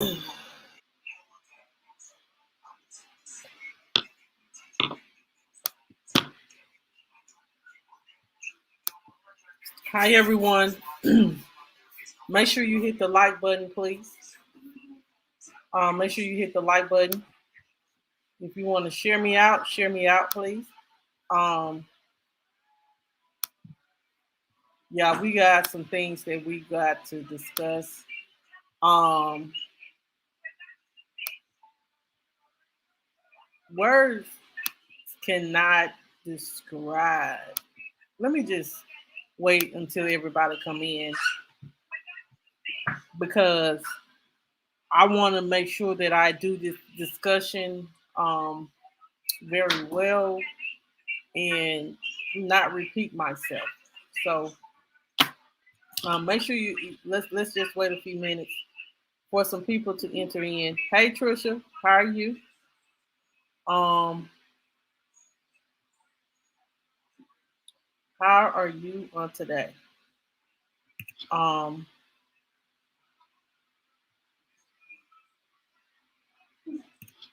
Hi, everyone. Make sure you hit the like button, please. Make sure you hit the like button. If you want to share me out, please. Um, yeah, we got some things that we got to discuss. Um, Words cannot describe. Let me just wait until everybody come in because I want to make sure that I do this discussion very well and not repeat myself. So make sure you let's just wait a few minutes for some people to enter in. Hey Trisha, how are you? Um, how are you on today? Um,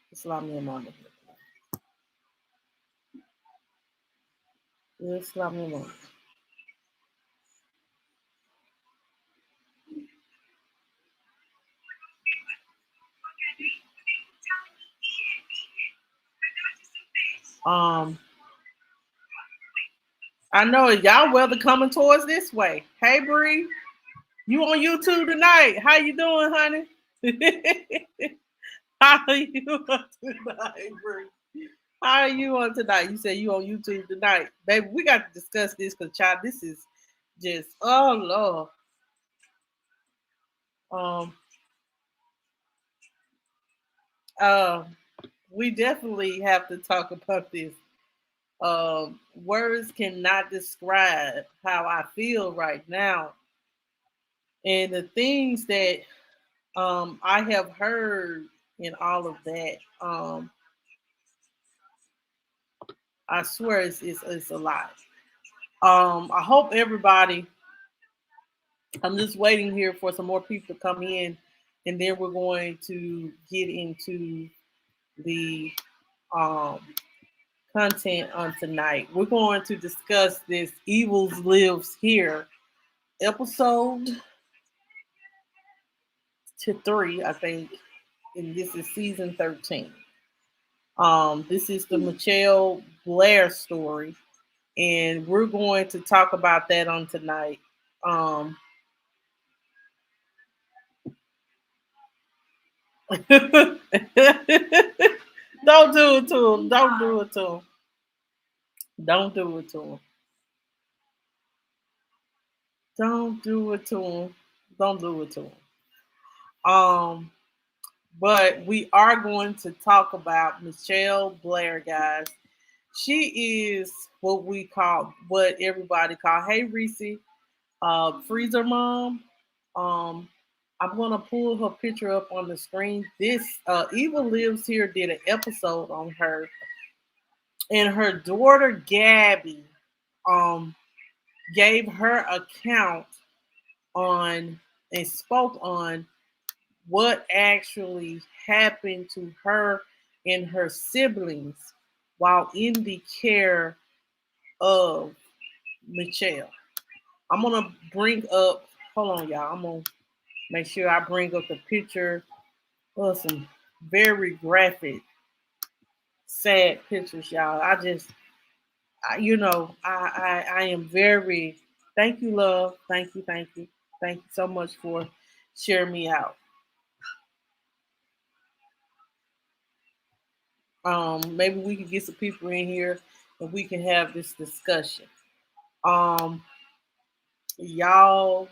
just allow me a moment. Just allow me a moment. Um, I know y'all weather coming towards this way. Hey Bree, you on YouTube tonight? How you doing, honey? How are you on tonight, Bree? How are you on tonight? You said you on YouTube tonight, baby. We got to discuss this because, child, this is just oh lord. Um, uh, we definitely have to talk about this. Words cannot describe how I feel right now, and the things that I have heard in all of that. I swear it's a lot. I hope everybody. I'm just waiting here for some more people to come in, and then we're going to get into the um, content on tonight. We're going to discuss this Evils Lives Here episode to 3, I think, and this is season 13. This is the Mitchelle Blair story, and we're going to talk about that on tonight. Um, don't do it to him. Don't do it to him. Don't do it to him. Don't do it to him. Don't do it to him. Um, but we are going to talk about Michelle Blair, guys. She is what everybody call, hey Reese, freezer mom. Um, I'm gonna pull her picture up on the screen. This Eva Lives Here did an episode on her, and her daughter Gabby um gave her account on and spoke on what actually happened to her and her siblings while in the care of Michelle. I'm gonna bring up. Hold on, y'all. I'm gonna make sure I bring up the picture of some very graphic, sad pictures, y'all. I am very. Thank you, love. Thank you, thank you, thank you so much for sharing me out. Maybe we can get some people in here and we can have this discussion. Um, y'all,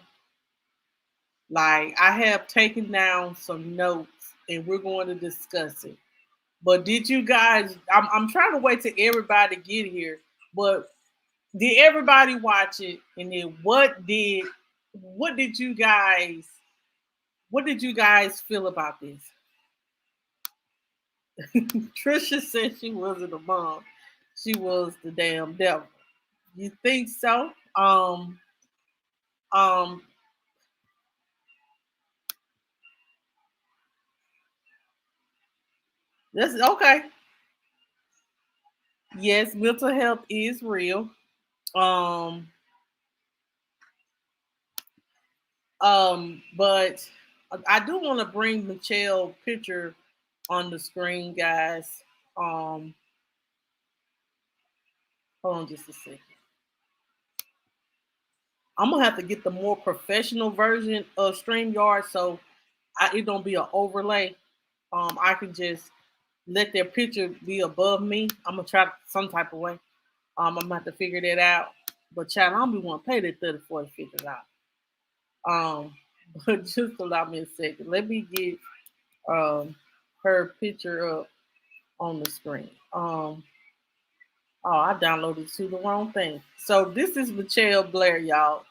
like I have taken down some notes and we're going to discuss it. But did you guys? I'm trying to wait till everybody get here. But did everybody watch it? And then what did you guys feel about this? Trisha said she wasn't a mom. She was the damn devil. You think so? Um, That's okay. Yes, mental health is real. Um, but I do want to bring Mitchelle picture on the screen, guys. Um, hold on just a second. I'm gonna have to get the more professional version of StreamYard so it don't be an overlay. I can just let their picture be above me. I'm gonna try some type of way. I'm gonna have to figure that out. But child, I don't be want to pay that 34 to figure it out. Um, but just allow me a second. Let me get um her picture up on the screen. Oh, I downloaded to the wrong thing. So this is Mitchelle Blair, y'all.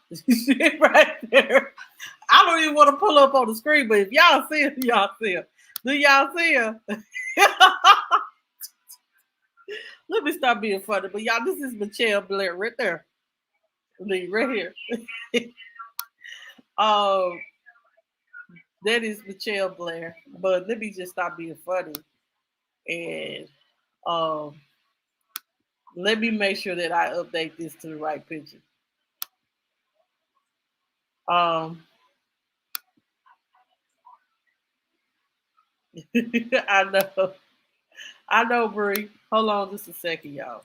Right there. I don't even want to pull up on the screen, but if y'all see it, y'all see it. Do y'all see it? Let me stop being funny. But y'all, this is Mitchelle Blair right there. Right here. Um, that is Mitchelle Blair. But let me just stop being funny. And um, let me make sure that I update this to the right picture. Um, I know. I know, Bree. Hold on just a second, y'all.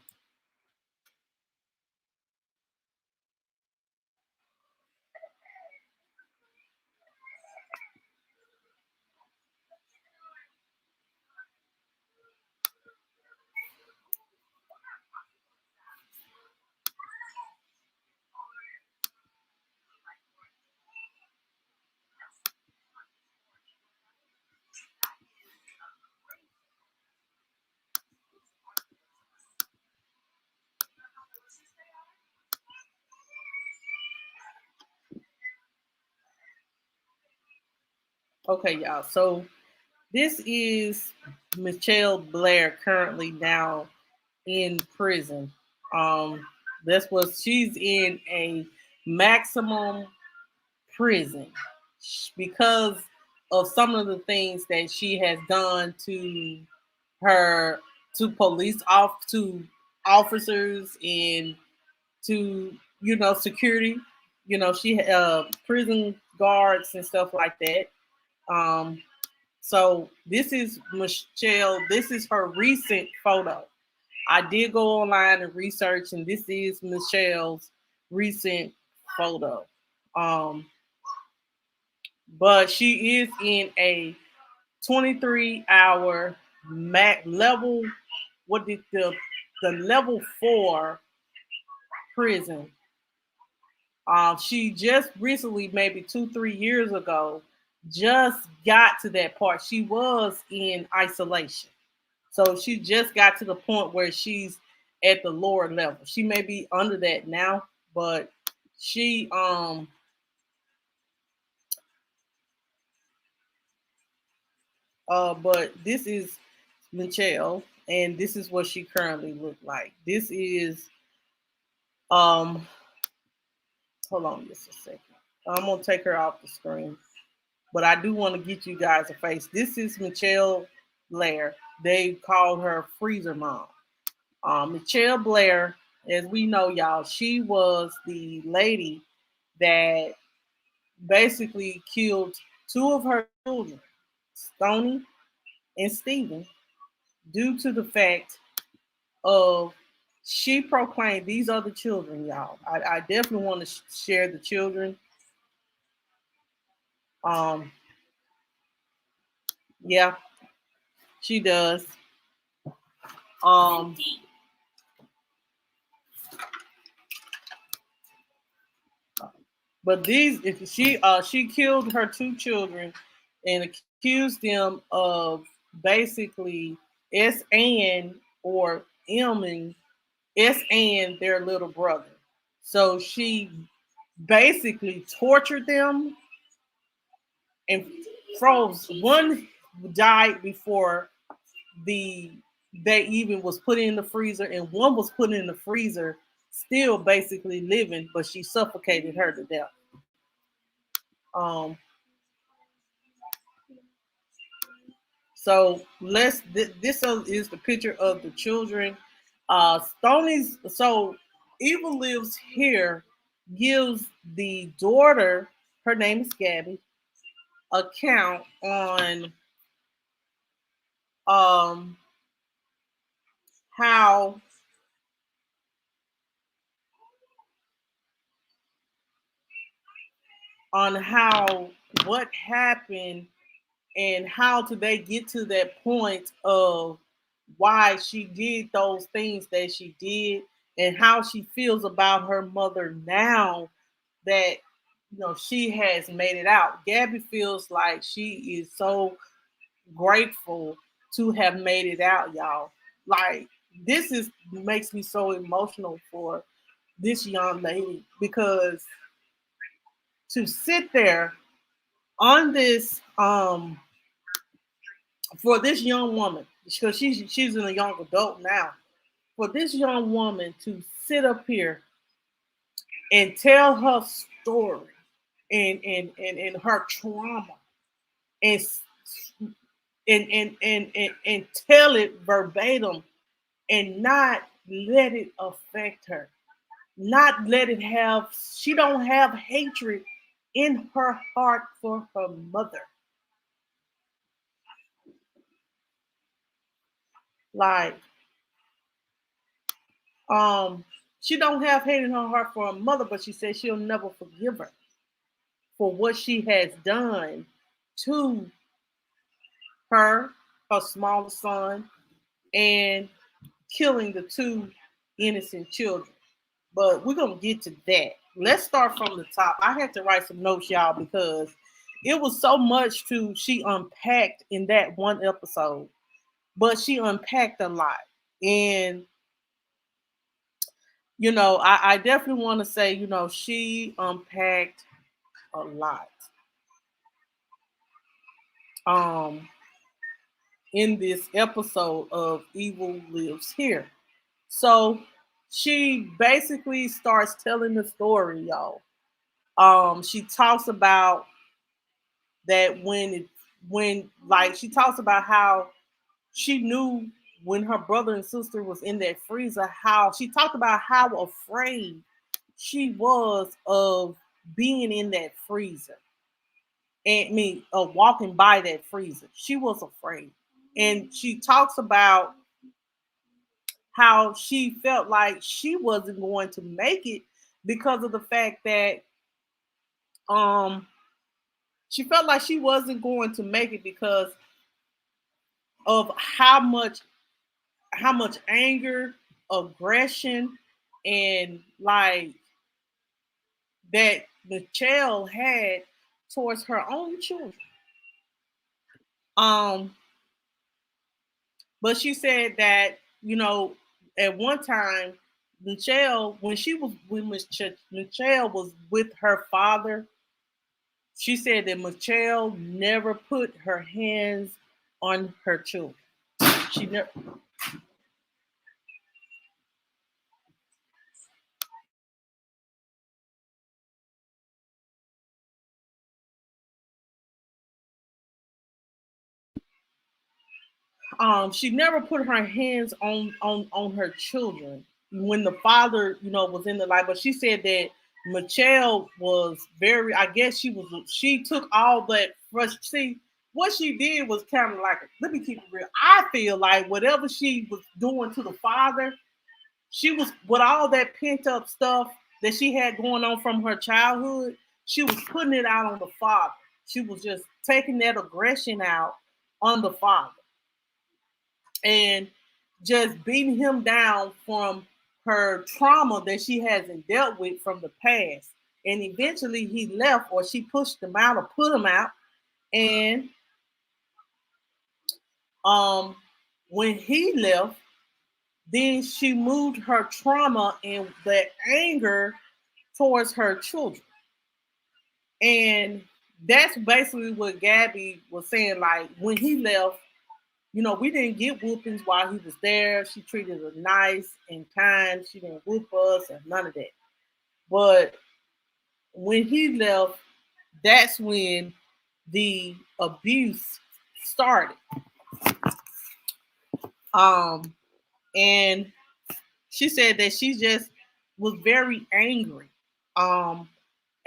Okay, y'all. So this is Michelle Blair currently now in prison. Um, that's what she's in a maximum prison because of some of the things that she has done to her to officers and to security. She prison guards and stuff like that. Um, so this is Michelle. This is her recent photo. I did go online and research, and this is Michelle's recent photo. Um, but she is in a 23-hour level. What did the level 4 prison? She just recently, maybe 2-3 years ago, just got to that part. She was in isolation. So she just got to the point where she's at the lower level. She may be under that now, but she but this is Michelle and this is what she currently looked like. This is um hold on just a second. I'm gonna take her off the screen. But I do want to get you guys a face. This is Michelle Blair. They called her Freezer Mom. Michelle Blair, as we know, y'all, she was the lady that basically killed two of her children, Stony and Stephen, due to the fact of she proclaimed these are the children, y'all. I definitely want to share the children. Um, yeah, she does. Um, But these, if she killed her two children and accused them of basically S and or Ming S and their little brother. So she basically tortured them and froze. One died before the they even was put in the freezer, and one was put in the freezer still basically living, but she suffocated her to death. Um, So this is the picture of the children. Stoney's so Evil Lives Here gives the daughter, her name is Gabby, account um how how what happened and how did they get to that point of why she did those things that she did and how she feels about her mother now that she has made it out. Gabby feels like she is so grateful to have made it out, y'all. Like this is makes me so emotional for this young lady because to sit there on this for this young woman because she's a young adult now, for this young woman to sit up here and tell her story and her trauma and and tell it verbatim and not let it affect her, not let it have, she don't have hatred in her heart for her mother. Like she don't have hate in her heart for her mother, but she says she'll never forgive her for what she has done to her, her smallest son, and killing the two innocent children. But we're gonna get to that. Let's start from the top. I had to write some notes, y'all, because it was so much to she unpacked in that one episode. But she unpacked a lot. And I definitely want to say, she unpacked a lot um in this episode of Evil Lives Here. So she basically starts telling the story, y'all. She talks about that when like she talks about how she knew when her brother and sister was in that freezer, how she talked about how afraid she was of being in that freezer and me walking by that freezer. She was afraid. And she talks about how she felt like she wasn't going to make it because of the fact that um she felt like she wasn't going to make it because of how much anger, aggression, and like that Mitchelle had towards her own children. Um, but she said that at one time Mitchelle, Mitchelle was with her father, she said that Mitchelle never put her hands on her children. She never. She never put her hands on her children when the father was in the life, but she said that Michelle was very, I guess she took all that first. See, what she did was kind of like, let me keep it real, I feel like whatever she was doing to the father, she was with all that pent up stuff that she had going on from her childhood, she was putting it out on the father. She was just taking that aggression out on the father and just beating him down from her trauma that she hasn't dealt with from the past. And eventually he left, or she pushed him out or put him out. And um, when he left, then she moved her trauma and that anger towards her children. And that's basically what Gabby was saying. Like when he left, we didn't get whoopings while he was there. She treated us nice and kind. She didn't whoop us and none of that. But when he left, that's when the abuse started. Um, and she said that she just was very angry um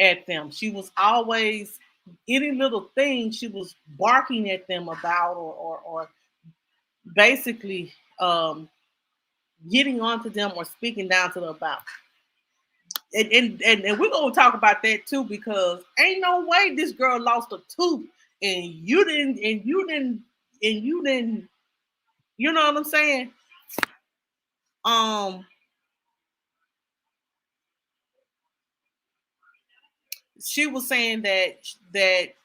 at them. She was always any little thing she was barking at them about or basically getting onto them or speaking down to them about. And we're gonna talk about that too because ain't no way this girl lost a tooth and you didn't you know what I'm saying? Um she was saying that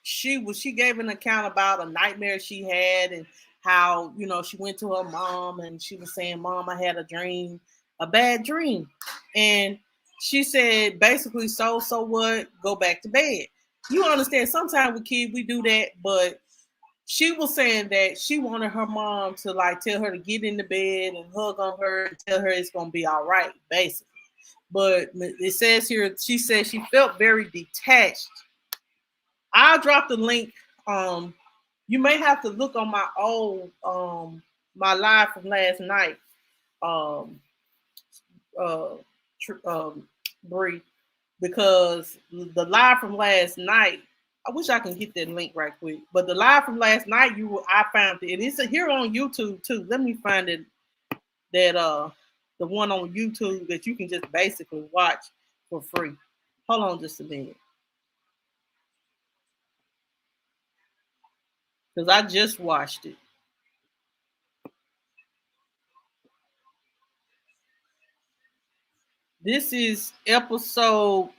she gave an account about a nightmare she had and how she went to her mom and she was saying, "Mom, I had a dream, a bad dream," and she said basically, so what? Go back to bed. You understand? Sometimes with kids we do that, but she was saying that she wanted her mom to like tell her to get in the bed and hug on her and tell her it's gonna be all right, basically. But it says here she said she felt very detached. I'll drop the link. You may have to look on my old my live from last night. Um, uh, Bree, because the live from last night. I wish I can get that link right quick. But the live from last night, I found it. And it's here on YouTube too. Let me find it. That the one on YouTube that you can just basically watch for free. Hold on just a minute. Because I just watched it. This is episode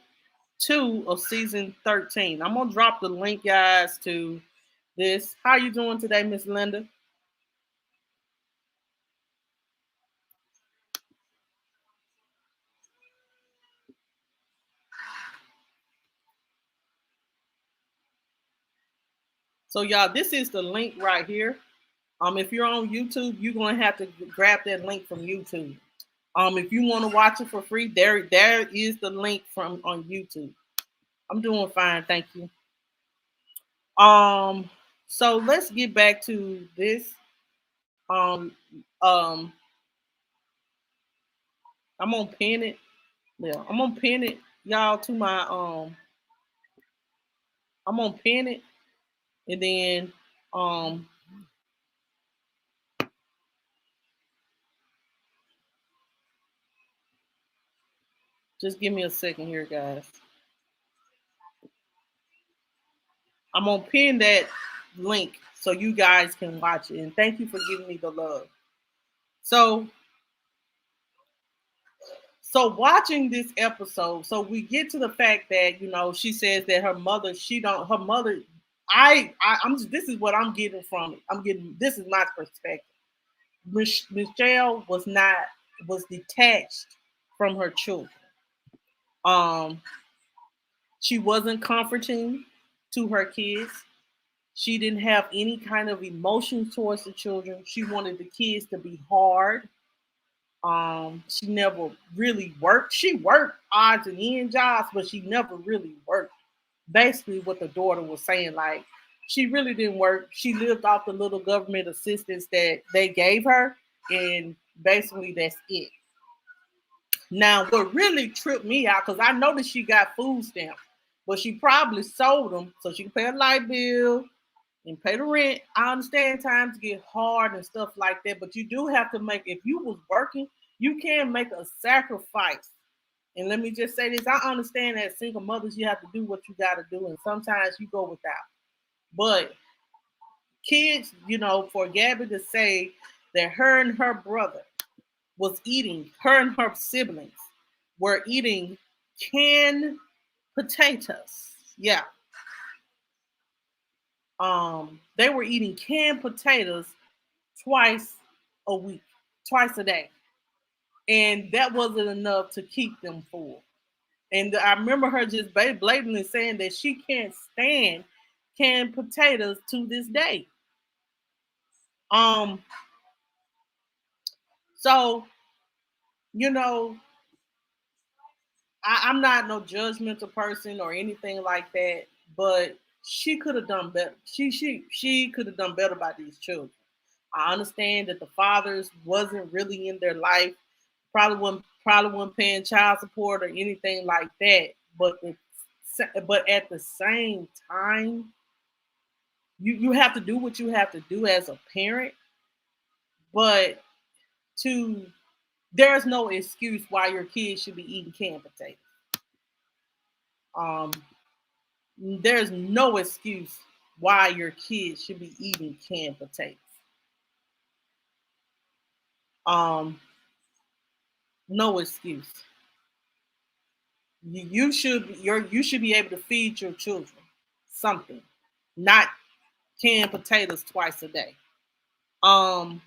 2 of season 13. I'm gonna drop the link, guys, to this. How you doing today, Miss Linda? So y'all, this is the link right here. If you're on YouTube, you're gonna have to grab that link from YouTube. If you want to watch it for free, there is the link from on YouTube. I'm doing fine, thank you. Um, so let's get back to this. Um, um, I'm gonna pin it. Yeah, I'm gonna pin it, y'all, to my I'm gonna pin it and then um just give me a second here, guys. I'm gonna pin that link so you guys can watch it. And thank you for giving me the love. So watching this episode, so we get to the fact that she says that her mother, she don't her mother. I'm this is what I'm getting from it. I'm getting this is my perspective. Michelle was detached from her children. Um, she wasn't comforting to her kids. She didn't have any kind of emotions towards the children. She wanted the kids to be hard. She never really worked. She worked odds and end jobs, but she never really worked. Basically, what the daughter was saying, like she really didn't work. She lived off the little government assistance that they gave her, and basically that's it. Now, what really tripped me out, because I noticed she got food stamps, but she probably sold them so she can pay a light bill and pay the rent. I understand times get hard and stuff like that, but you do have to make, if you was working, you can make a sacrifice. And let me just say this, I understand that single mothers, you have to do what you got to do, and sometimes you go without. But kids, for Gabby to say that her and her brother was eating, her and her siblings were eating canned potatoes. Yeah. They were eating canned potatoes twice a week, twice a day. And that wasn't enough to keep them full. And I remember her just blatantly saying that she can't stand canned potatoes to this day. Um, so you know, I'm not no judgmental person or anything like that, but she could have done better. She could have done better by these children. I understand that the fathers wasn't really in their life, probably wasn't paying child support or anything like that. But at the same time, you have to do what you have to do as a parent, but to there's no excuse why your kids should be eating canned potatoes. Um, there's no excuse why your kids should be eating canned potatoes. Um, no excuse. You should be able to feed your children something, not canned potatoes twice a day. Um,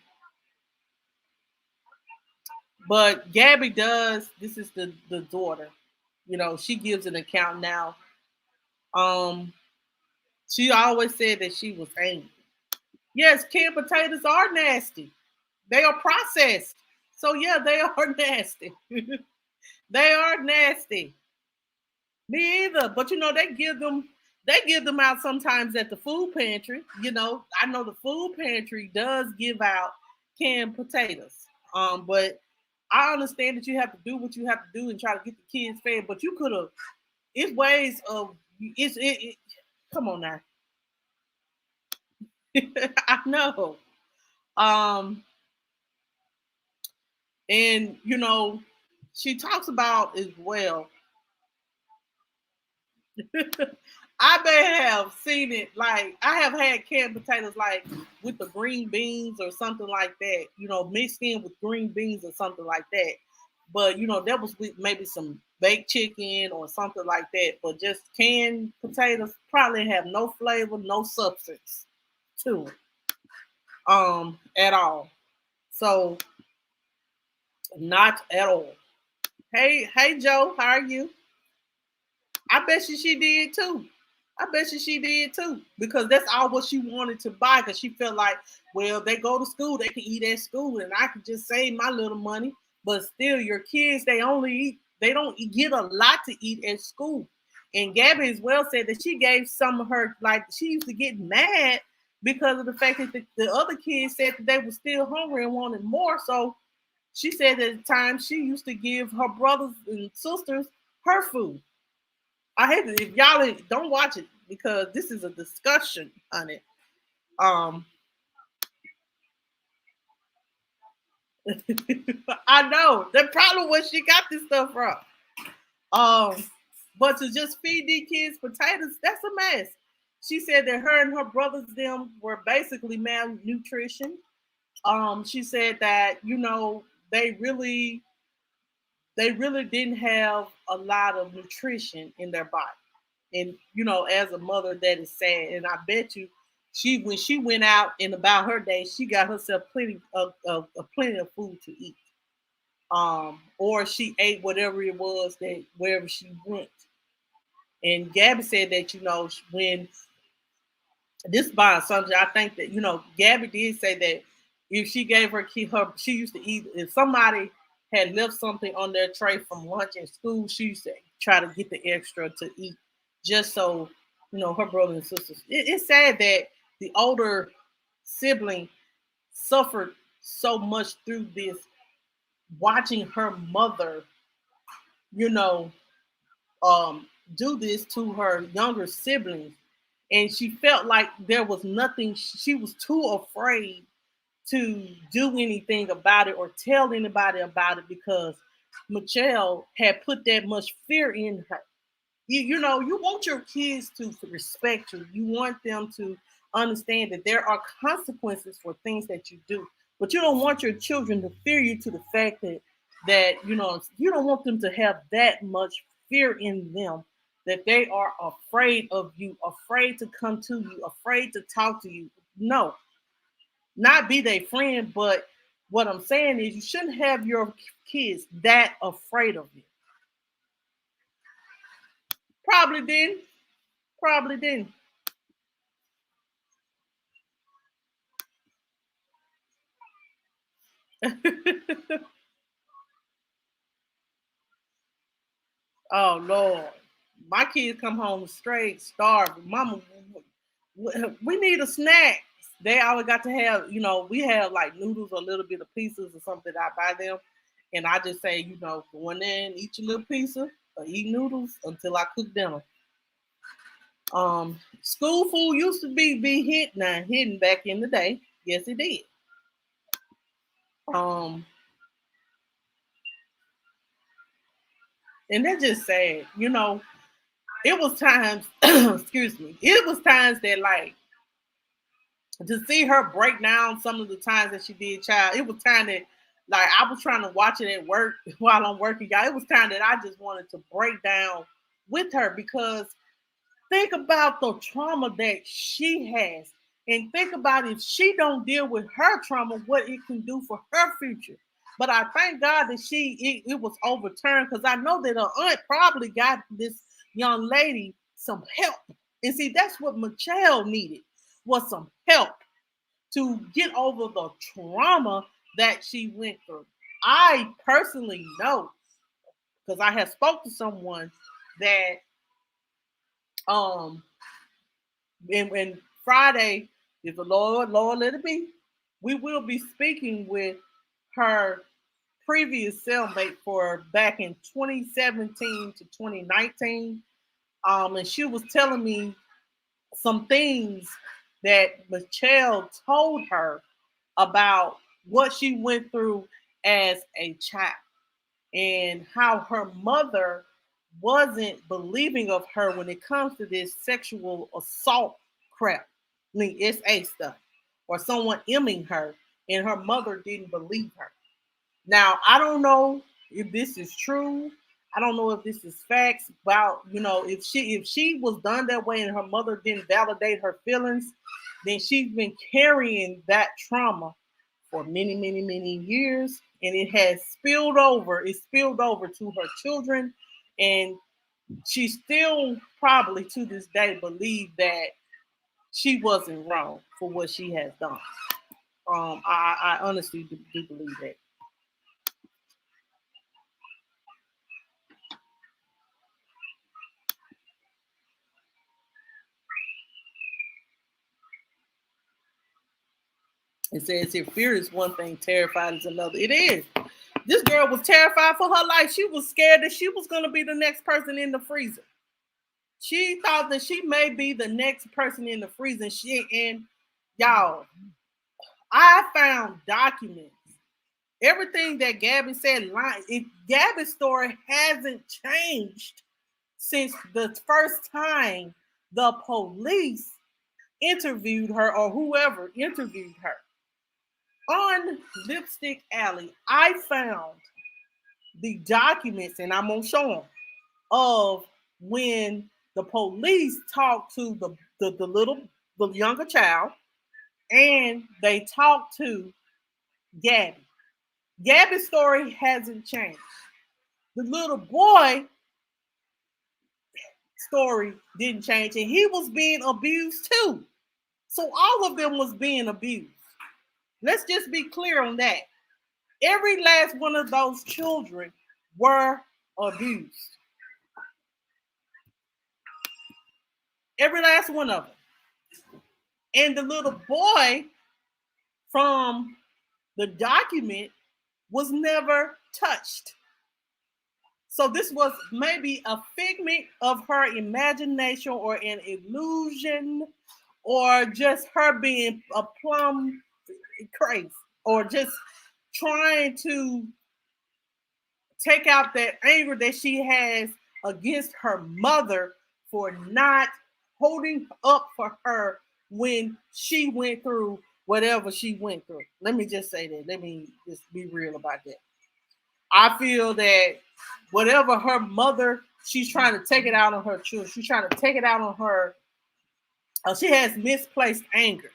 but Gabby does. This is the daughter. She gives an account now. Um, she always said that she was angry. Yes, canned potatoes are nasty. They are processed. So yeah, they are nasty. They are nasty. Me either. But they give them out sometimes at the food pantry. I know the food pantry does give out canned potatoes. But I understand that you have to do what you have to do and try to get the kids fed. But you could have. It's ways of. It. Come on now. I know. Um, and she talks about as well. I may have seen it, like I have had canned potatoes like with the green beans or something like that, mixed in with green beans or something like that. But that was with maybe some baked chicken or something like that. But just canned potatoes probably have no flavor, no substance to it, at all. So not at all. Hey Joe, how are you? I bet you she did too. I bet you she did too. Because that's all what she wanted to buy. Because she felt like, well, they go to school, they can eat at school, and I can just save my little money. But still, your kids, they don't get a lot to eat at school. And Gabby as well said that she gave some of her, like she used to get mad because of the fact that the other kids said that they were still hungry and wanted more. So she said at the time she used to give her brothers and sisters her food. I hate it. If y'all don't watch it because this is a discussion on it. Um, I know that probably where she got this stuff from. Um, but to just feed these kids potatoes, that's a mess. She said that her and her brothers them were basically malnutrition. She said that they really they really didn't have a lot of nutrition in their body. And as a mother, that is sad. And I bet you, when she went out and about her day, she got herself plenty of food to eat. Or she ate whatever it was that wherever she went. And Gabby said that when this by assumption, I think that Gabby did say that if she gave her kid she used to eat. If somebody had left something on their tray from lunch in school, she used to try to get the extra to eat, just so her brothers and sisters. It's sad that the older sibling suffered so much through this, watching her mother, you know, um, do this to her younger siblings, and she felt like there was nothing. She was too afraid to do anything about it or tell anybody about it because Mitchelle had put that much fear in her. You want your kids to respect you. You want them to understand that there are consequences for things that you do, but you don't want your children to fear you to the fact that you don't want them to have that much fear in them that they are afraid of you, afraid to come to you, afraid to talk to you. No, not be their friend, but what I'm saying is you shouldn't have your kids that afraid of you. Probably didn't. Probably didn't. Oh Lord, my kids come home straight starving. Mama, we need a snack. they always got to have, we have like noodles or a little bit of pieces or something. I buy them, and I just say, go in there and eat your little pizza or eat noodles until I cook dinner. School food used to be hidden back in the day. Yes, it did. Um, and that's just sad. It was times, excuse me, it was times that like to see her break down some of the times that she did child, it was time that like I was trying to watch it at work while I'm working, y'all. It was time that I just wanted to break down with her because think about the trauma that she has. And think about if she don't deal with her trauma, what it can do for her future. But I thank God that it was overturned because I know that her aunt probably got this young lady some help. And see, that's what Mitchelle needed was some help to get over the trauma that she went through. I personally know because I have spoke to someone that um and Friday, if the Lord let it be, we will be speaking with her previous cellmate for back in 2017 to 2019. And she was telling me some things that Michelle told her about what she went through as a child and how her mother wasn't believing of her when it comes to this sexual assault crap, I mean SA stuff, or someone imming her, and her mother didn't believe her. Now I don't know if this is true. I don't know if this is facts about if she was done that way and her mother didn't validate her feelings, then she's been carrying that trauma for many, many, many years, and it has spilled over. It spilled over to her children, and she still probably to this day believe that she wasn't wrong for what she has done. I honestly do believe that. It says if fear is one thing, terrified is another. It is. This girl was terrified for her life. She was scared that she was going to be the next person in the freezer. She thought that she may be the next person in the freezer. And y'all, I found documents. Everything that Gabby said, Gabby's story hasn't changed since the first time the police interviewed her or whoever interviewed her. On Lipstick Alley, I found the documents, and I'm gonna show them, of when the police talked to the younger child, and they talked to Gabby. Gabby's story hasn't changed. The little boy story didn't change, and he was being abused too. So all of them was being abused. Let's just be clear on that. Every last one of those children were abused. Every last one of them. And the little boy from the document was never touched. So this was maybe a figment of her imagination or an illusion or just her being a plum crazy or just trying to take out that anger that she has against her mother for not holding up for her when she went through whatever she went through. Let me just say that. Let me just be real about that. I feel that whatever her mother, she's trying to take it out on her children. She's trying to take it out on her. She has misplaced anger.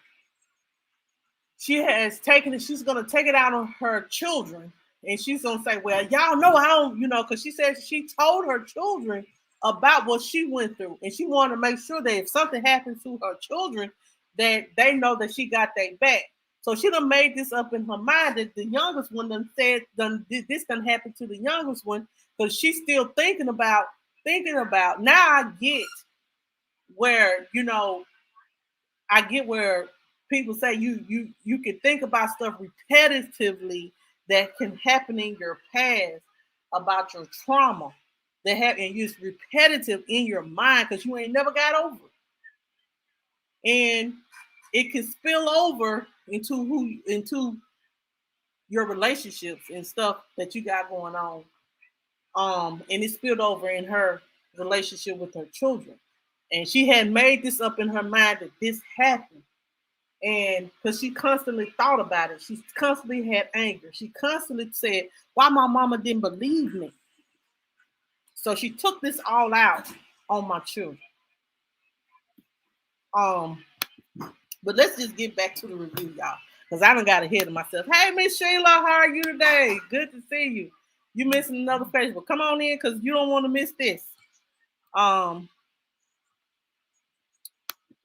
She has taken it. She's going to take it out on her children. And she's going to say, well, y'all know how, because she said she told her children about what she went through. And she wanted to make sure that if something happens to her children, that they know that she got their back. So she done made this up in her mind that the youngest one this done happen to the youngest one because she's still thinking about. Now I get where, I get where people say you can think about stuff repetitively that can happen in your past about your trauma that happen and it's repetitive in your mind because you ain't never got over it. And it can spill over into your relationships and stuff that you got going on. And it spilled over in her relationship with her children. And she had made this up in her mind that this happened. And because she constantly thought about it, she constantly had anger. She constantly said, why my mama didn't believe me? So she took this all out on my children. Um, but let's just get back to the review, y'all. Because I done got ahead of myself. Hey, Miss Sheila, how are you today? Good to see you. You missing another Facebook. Come on in because you don't want to miss this. Um,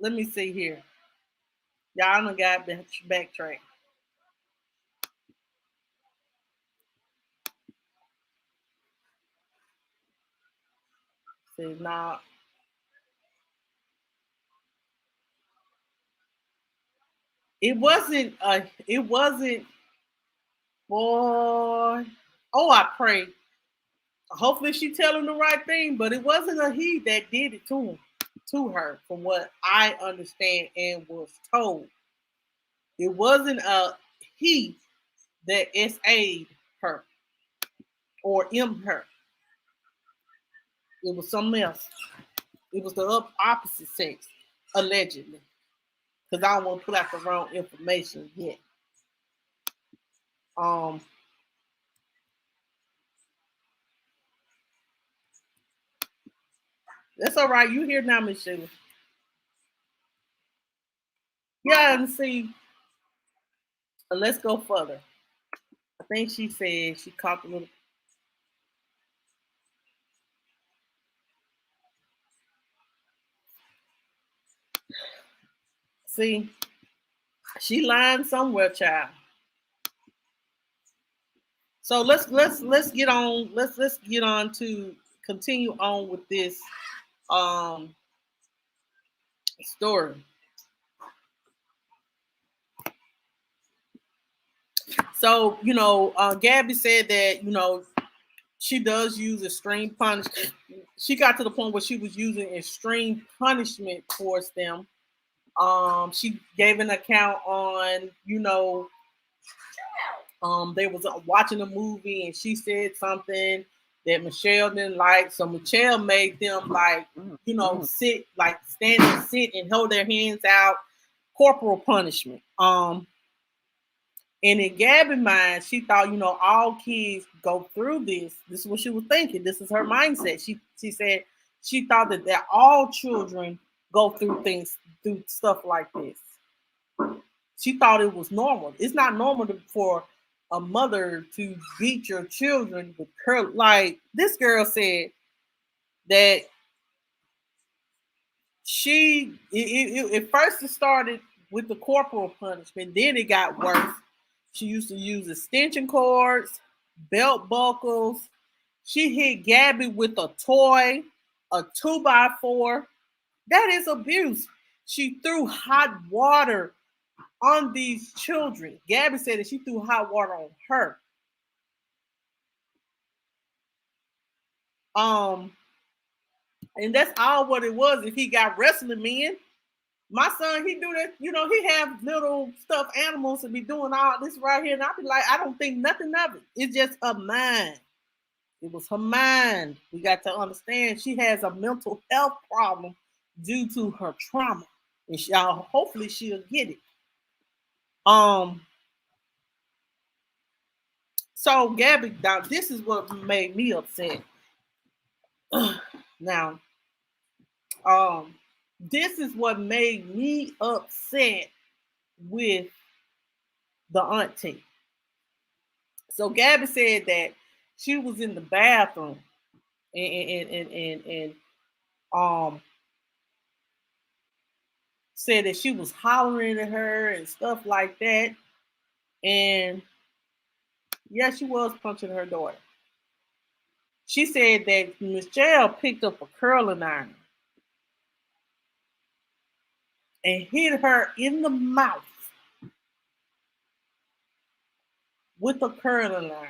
Let me see here. Y'all done got backtrack. See, now it wasn't boy. Oh, I pray. Hopefully she telling the right thing, but it wasn't a he that did it to her, from what I understand and was told. It wasn't a he that SA'd her or M her. It was something else. It was the opposite sex, allegedly. Because I don't want to put out the wrong information yet. Um, that's all right. You here now, Miss Sheila. Yeah, and see, let's go further. I think she said she caught the little. See, she lying somewhere, child. So let's get on. Let's get on to continue on with this um story. So Gabby said that she does use extreme punishment. She got to the point where she was using extreme punishment towards them. She gave an account on they was watching a movie and she said something that Mitchelle didn't like. So Mitchelle made them sit, like stand and sit and hold their hands out, corporal punishment. And in Gabby's mind, she thought, all kids go through this. This is what she was thinking. This is her mindset. She said she thought that all children go through stuff like this. She thought it was normal. It's not normal for a mother to beat your children with her. Like this girl said that at first it started with the corporal punishment, then it got worse. She used to use extension cords, belt buckles. She hit Gabby with a toy, a 2x4. That is abuse. She threw hot water on these children. Gabby said that she threw hot water on her. And that's all what it was. If he got wrestling men, my son, he do that, he have little stuffed animals and be doing all this right here. And I'll be like, I don't think nothing of it. It's just her mind. It was her mind. We got to understand she has a mental health problem due to her trauma. And hopefully she'll get it. So Gabby, now this is what made me upset. Now, this is what made me upset with the auntie. So Gabby said that she was in the bathroom and said that she was hollering at her and stuff like that. And yeah, she was punching her daughter. She said that Mitchelle picked up a curling iron and hit her in the mouth with a curling iron.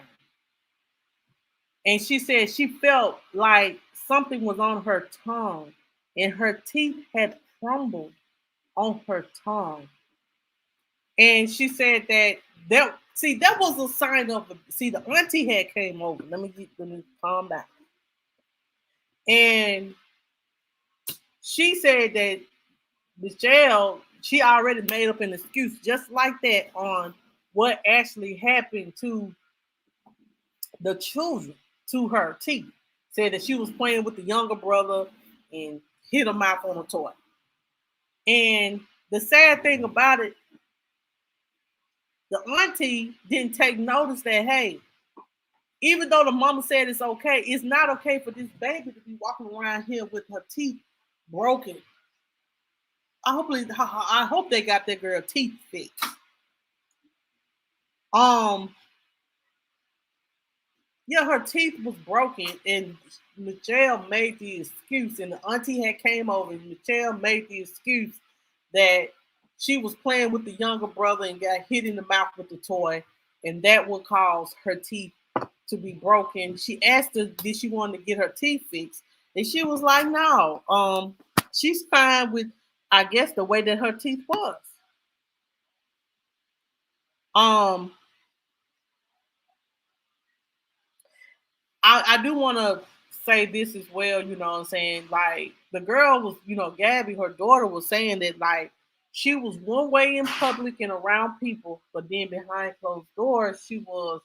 And she said she felt like something was on her tongue and her teeth had crumbled on her tongue. And she said that was a sign of the auntie had came over. Let me calm down. And she said that Michelle, she already made up an excuse just like that on what actually happened to the children, to her teeth. Said that she was playing with the younger brother and hit him out on a toy. And the sad thing about it, the auntie didn't take notice that, hey, even though the mama said it's not okay for this baby to be walking around here with her teeth broken. I hope they got that girl teeth fixed. Um, yeah, her teeth was broken, and Michelle made the excuse, and the auntie had came over, and Michelle made the excuse that she was playing with the younger brother and got hit in the mouth with the toy, and that would cause her teeth to be broken. She asked her, did she want to get her teeth fixed? And she was like, no. She's fine with, I guess, the way that her teeth was. Um, I do want to say this as well, you know what I'm saying? Like, the girl was, Gabby, her daughter, was saying that, like, she was one way in public and around people, but then behind closed doors, she was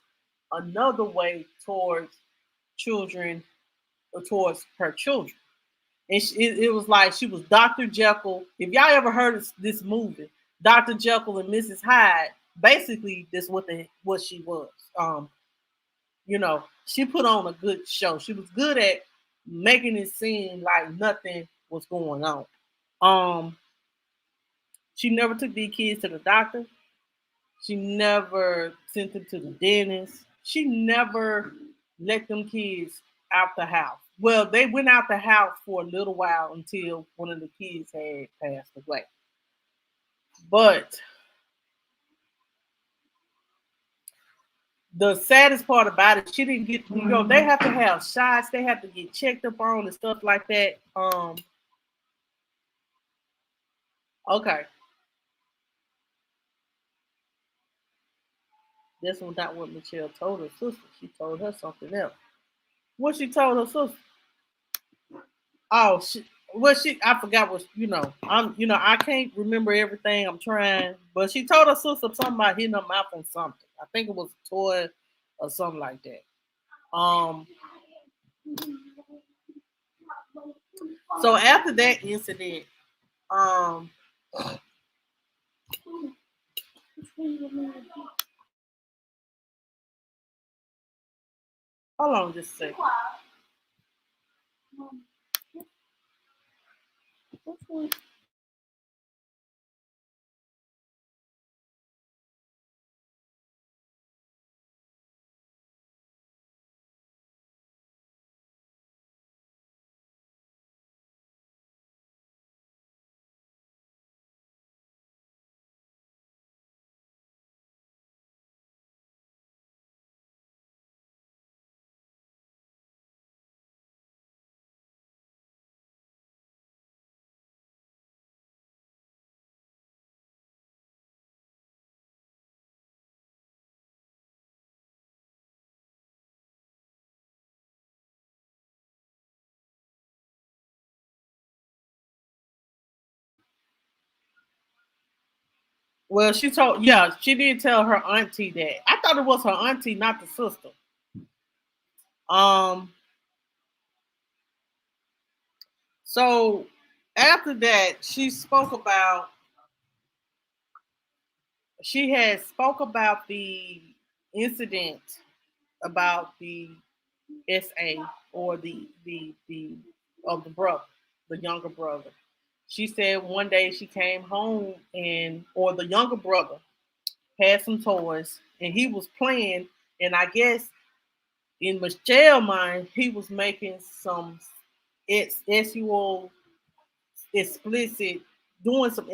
another way towards children or towards her children. And it was like she was Dr. Jekyll. If y'all ever heard of this movie, Dr. Jekyll and Mrs. Hyde, basically that's what she was. She put on a good show. She was good at making it seem like nothing was going on. Um, she never took these kids to the doctor. She never sent them to the dentist. She never let them kids out the house. Well, they went out the house for a little while until one of the kids had passed away. But the saddest part about it, she didn't get, they have to have shots, they have to get checked up on and stuff like that. Okay. That's not what Mitchelle told her sister. She told her something else. What she told her sister? Oh, I forgot what I can't remember everything. I'm trying, but she told her sister something about hitting her mouth on something. I think it was a toy or something like that. Um, so after that incident, um, hold on just a second. Well, she did tell her auntie that. I thought it was her auntie, not the sister. Um, so after that, she had spoke about the incident about the SA or the of the brother, the younger brother. She said one day she came home or the younger brother had some toys and he was playing, and I guess in Michelle's mind he was making some sexual explicit, doing some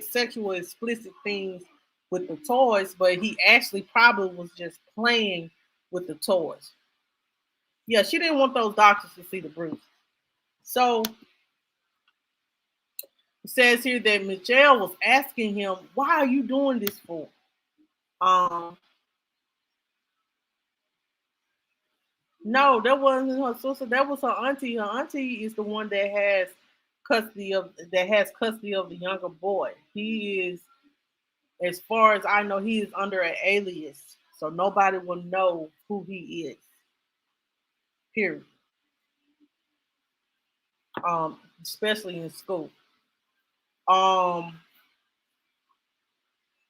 sexual explicit things with the toys, but he actually probably was just playing with the toys. Yeah, she didn't want those doctors to see the bruise. So it says here that Mitchelle was asking him, "Why are you doing this for?" Um, no, that wasn't her sister. That was her auntie. Her auntie is the one that has custody of the younger boy. He is, as far as I know, he is under an alias, so nobody will know who he is. Period. Especially in school. Um,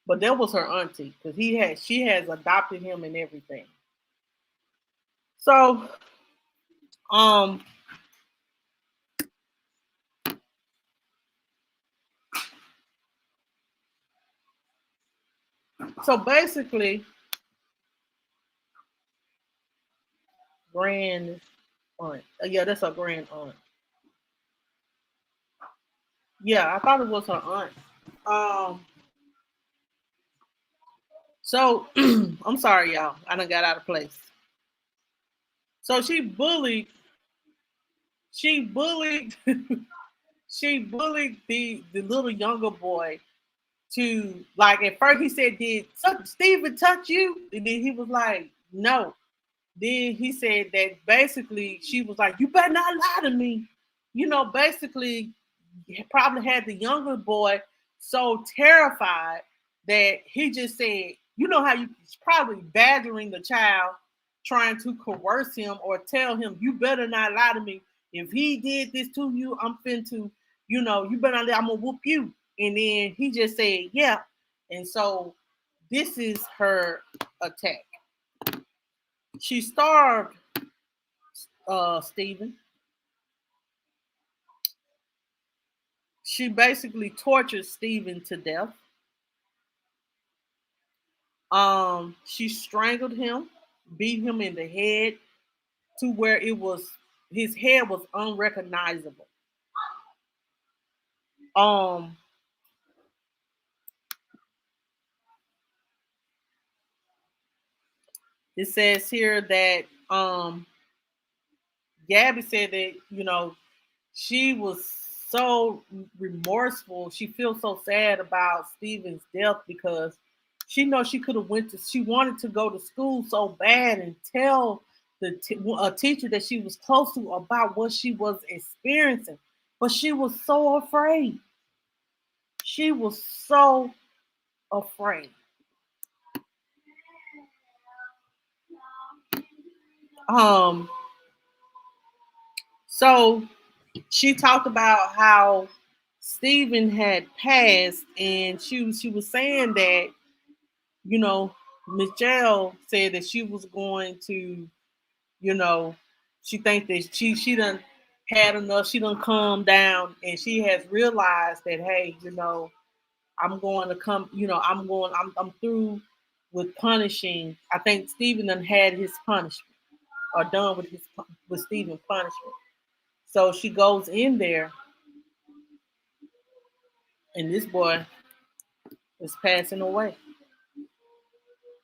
but that was her auntie because she has adopted him and everything. So, um, so basically, grand aunt. Yeah, that's her grand aunt. Yeah, I thought it was her aunt. Um, so I'm sorry, y'all. I done got out of place. So she bullied, she bullied the little younger boy to, like, at first he said, "Did Steven touch you?" And then he was like, "No." Then he said that basically she was like, "You better not lie to me." Basically probably had the younger boy so terrified that he just said, you know how you probably badgering the child, trying to coerce him or tell him, "You better not lie to me. If he did this to you, I'm fin to, you better not, I'm gonna whoop you." And then he just said, "Yeah." And so this is her attack. She starved Stephen. She basically tortured Stephen to death. She strangled him, beat him in the head to where his head was unrecognizable. Um, it says here that Gabby said that she was so remorseful. She feels so sad about Steven's death because she knows she could have went to. She wanted to go to school so bad and tell a teacher that she was close to about what she was experiencing, but she was so afraid. She was so afraid. Um, so she talked about how Stephen had passed, and she was saying that Mitchelle said that she was going to, you know, she think that she done had enough, she done calmed down, and she has realized that, hey, I'm going to come, I'm through with punishing. I think Stephen done had his punishment or done with Stephen's punishment. So she goes in there, and this boy is passing away.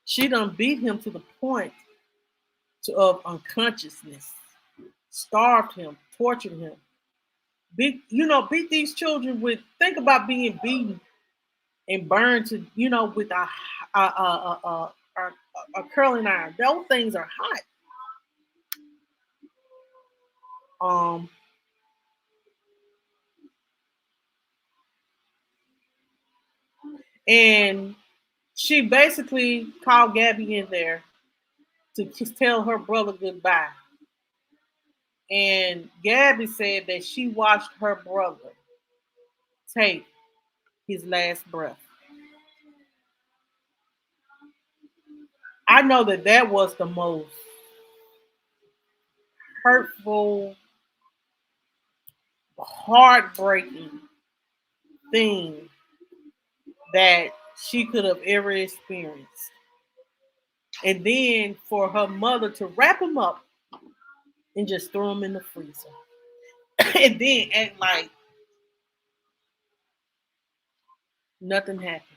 She done beat him to the point of unconsciousness, starved him, tortured him. Beat these children with. Think about being beaten and burned to, with a curling iron. Those things are hot. Um, and she basically called Gabby in there to just tell her brother goodbye. And Gabby said that she watched her brother take his last breath. I know that was the most hurtful, heartbreaking thing that she could have ever experienced. And then for her mother to wrap him up and just throw him in the freezer. And then act like nothing happened.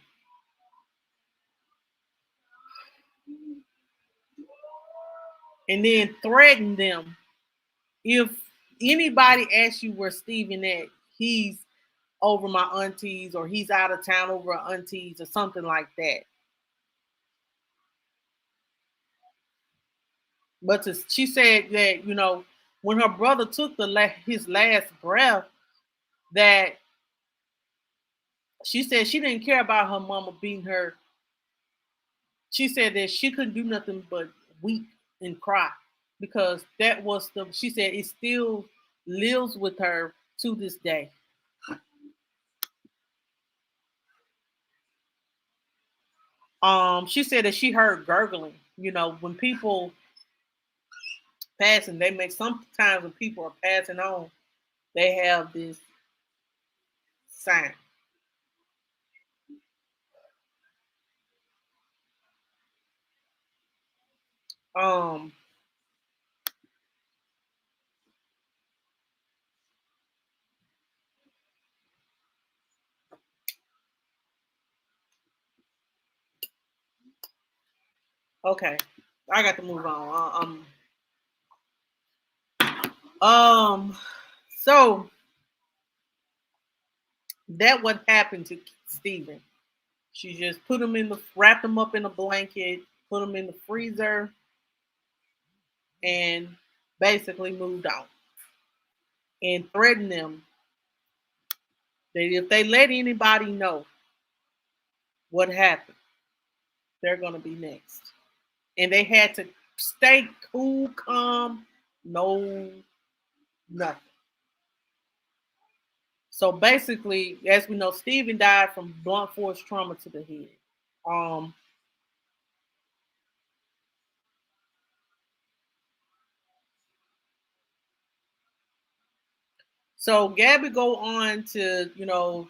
and then threaten them if anybody asks you where Steven at, he's over my aunties or he's out of town over aunties or something like that. But she said that when her brother took his last breath, that she said she didn't care about her mama beating her. She said that she couldn't do nothing but weep and cry because that was the. She said it still lives with her to this day. She said that she heard gurgling. When people passing, they make sometimes when people are passing on, they have this sound. Um, okay, I got to move on. Um, so that what happened to Stephen. She just wrapped him up in a blanket, put him in the freezer, and basically moved on and threatened them that if they let anybody know what happened, they're gonna be next. And they had to stay cool, calm, no nothing. So basically, as we know, Stephen died from blunt force trauma to the head. Um, so Gabby go on to,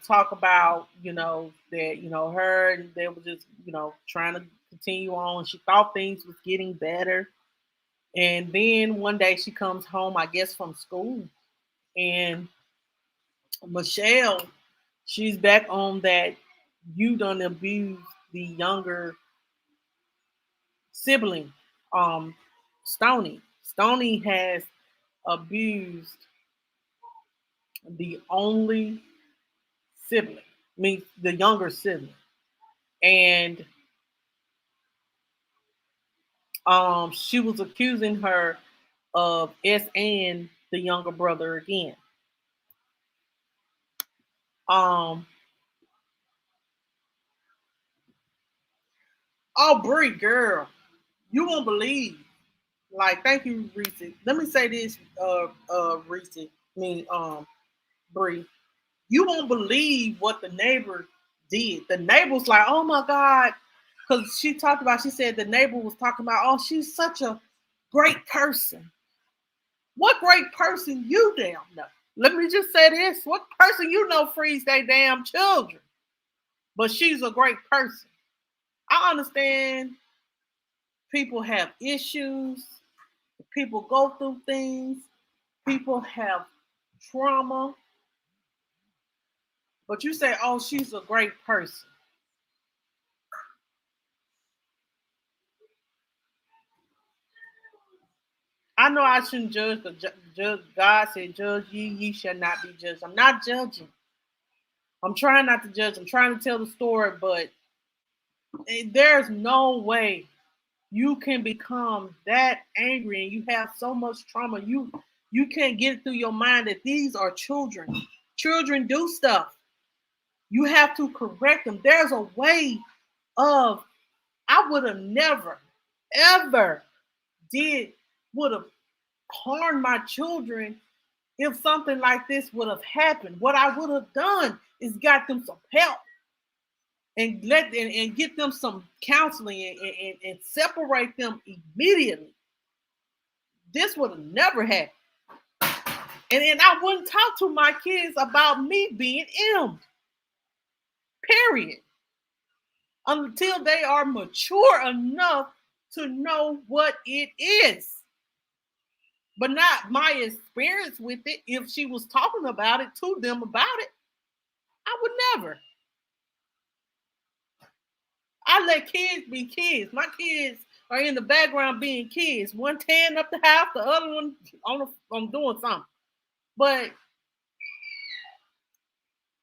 talk about, that, her and they were just, trying to continue on. She thought things was getting better. And then one day she comes home, I guess, from school. And Michelle, she's back on that you done abuse the younger sibling, Stony. Stony has abused the only sibling, means the younger sibling. And she was accusing her of and the younger brother again. Um, oh, Brie, girl, you won't believe. Like, thank you, Reese. Let me say this, Reese. I mean, Brie. You won't believe what the neighbor did. The neighbor was like, "Oh my God," because she talked about. She said the neighbor was talking about, "Oh, she's such a great person." What great person you damn know? Let me just say this: what person you know frees their damn children? But she's a great person. I understand people have issues, people go through things, people have trauma, but you say, "Oh, she's a great person." I know I shouldn't judge, but God said, "Judge ye shall not be judged." I'm not judging. I'm trying not to judge. I'm trying to tell the story, but there's no way you can become that angry and you have so much trauma. You can't get it through your mind that these are children. Children do stuff. You have to correct them. There's a way of. I would have never, ever did would have harmed my children if something like this would have happened. What I would have done is got them some help and get them some counseling and separate them immediately. This would have never happened. And I wouldn't talk to my kids about me being M. Period. Until they are mature enough to know what it is. But not my experience with it. If she was talking about it to them about it, I would never. I let kids be kids. My kids are in the background being kids. One tearing up the house, the other one on doing something. But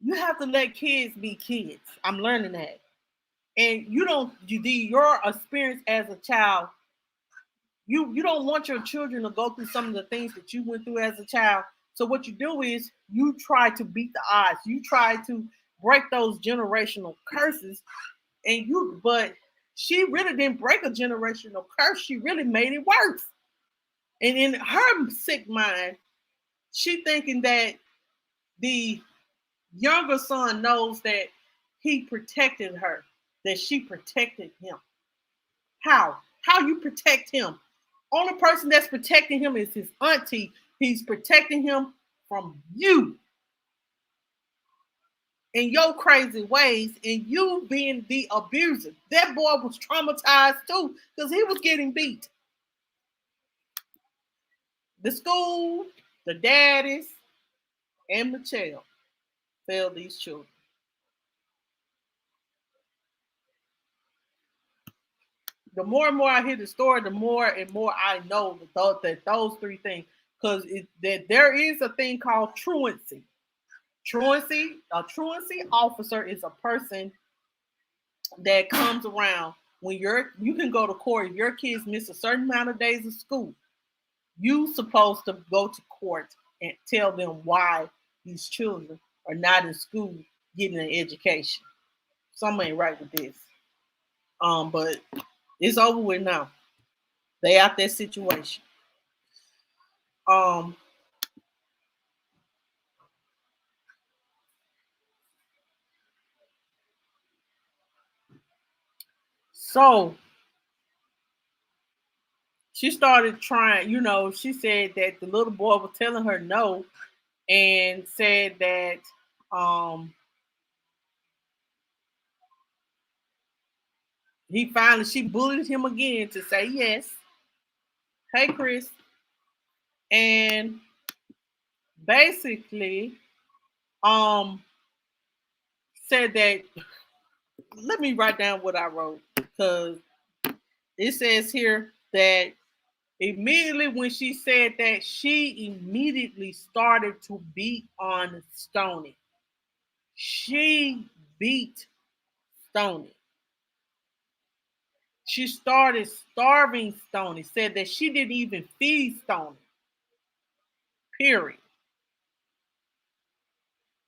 you have to let kids be kids. I'm learning that. And your experience as a child, you don't want your children to go through some of the things that you went through as a child. So what you do is you try to beat the odds. You try to break those generational curses. But she really didn't break a generational curse. She really made it worse. And in her sick mind, she thinking that the younger son knows that he protected her, that she protected him. How? How you protect him? Only person that's protecting him is his auntie. He's protecting him from you and your crazy ways and you being the abuser. That boy was traumatized too because he was getting beat. The school, the daddies, and Mitchelle failed these children. The more and more I hear the story, the more and more I know that those three things, because that there is a thing called truancy. A truancy officer is a person that comes around when you can go to court if your kids miss a certain amount of days of school. You supposed to go to court and tell them why these children are not in school getting an education. Something ain't right with this. But it's over with now. They out that situation. Um, so she started trying, she said that the little boy was telling her no and said that she bullied him again to say yes. Hey, Chris. And basically, um, said that, let me write down what I wrote because it says here that immediately when she said that, she immediately started to beat on Stoney. She beat Stoney. She started starving Stoney, said that she didn't even feed Stoney. Period.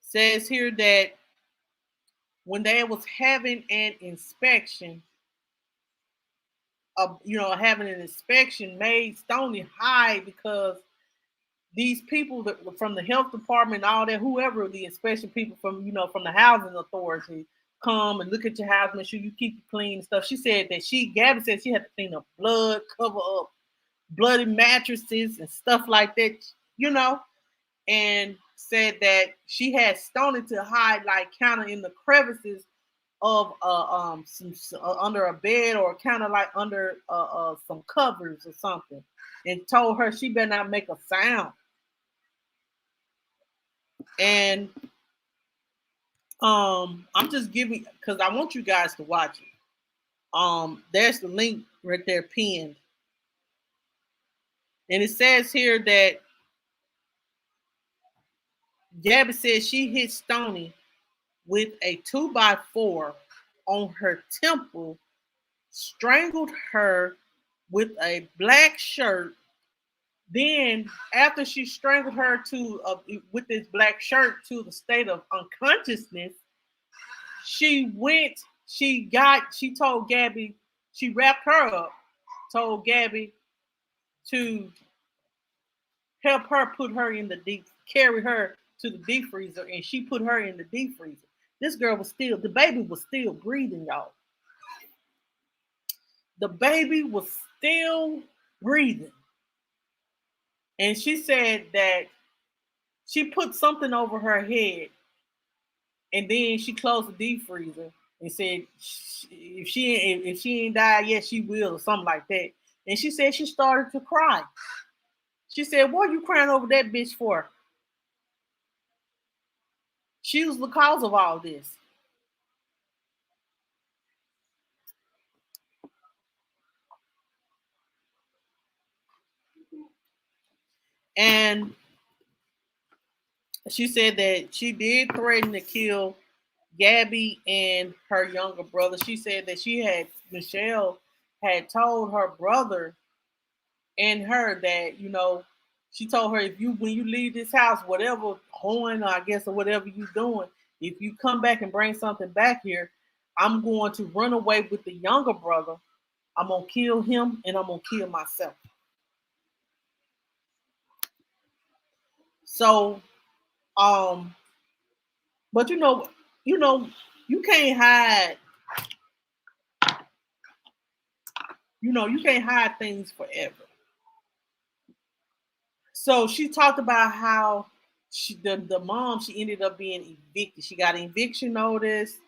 Says here that when they was having an inspection, having an inspection made Stoney hide because these people from the health department, all that, whoever the inspection people from the housing authority come and look at your house, make sure you keep it clean and stuff. She said that Gabby said she had to clean up blood, cover up bloody mattresses and stuff like that, and said that she had Stoney to hide like kind of in the crevices of under a bed or kind of like under some covers or something, and told her she better not make a sound. And I'm just giving because I want you guys to watch it. There's the link right there pinned, and it says here that Gabby says she hit Stoney with a 2x4 on her temple, strangled her with a black shirt. Then, after she strangled her with this black shirt to the state of unconsciousness, she told Gabby, she wrapped her up, told Gabby to help her carry her to the deep freezer, and she put her in the deep freezer. This girl the baby was still breathing, y'all. The baby was still breathing. And she said that she put something over her head, and then she closed the deep freezer and said if she ain't died yet, she will, or something like that. And she said she started to cry. She said, "What are you crying over that bitch for?" She was the cause of all this. And she said that she did threaten to kill Gabby and her younger brother. She said that Michelle had told her brother and her that, she told her, if you when you leave this house, whatever hoeing, I guess, or whatever you doing, if you come back and bring something back here, I'm going to run away with the younger brother. I'm gonna kill him and I'm gonna kill myself. So, um, but you know, you can't hide, you can't hide things forever. So she talked about how the mom, she ended up being evicted. She got an eviction notice.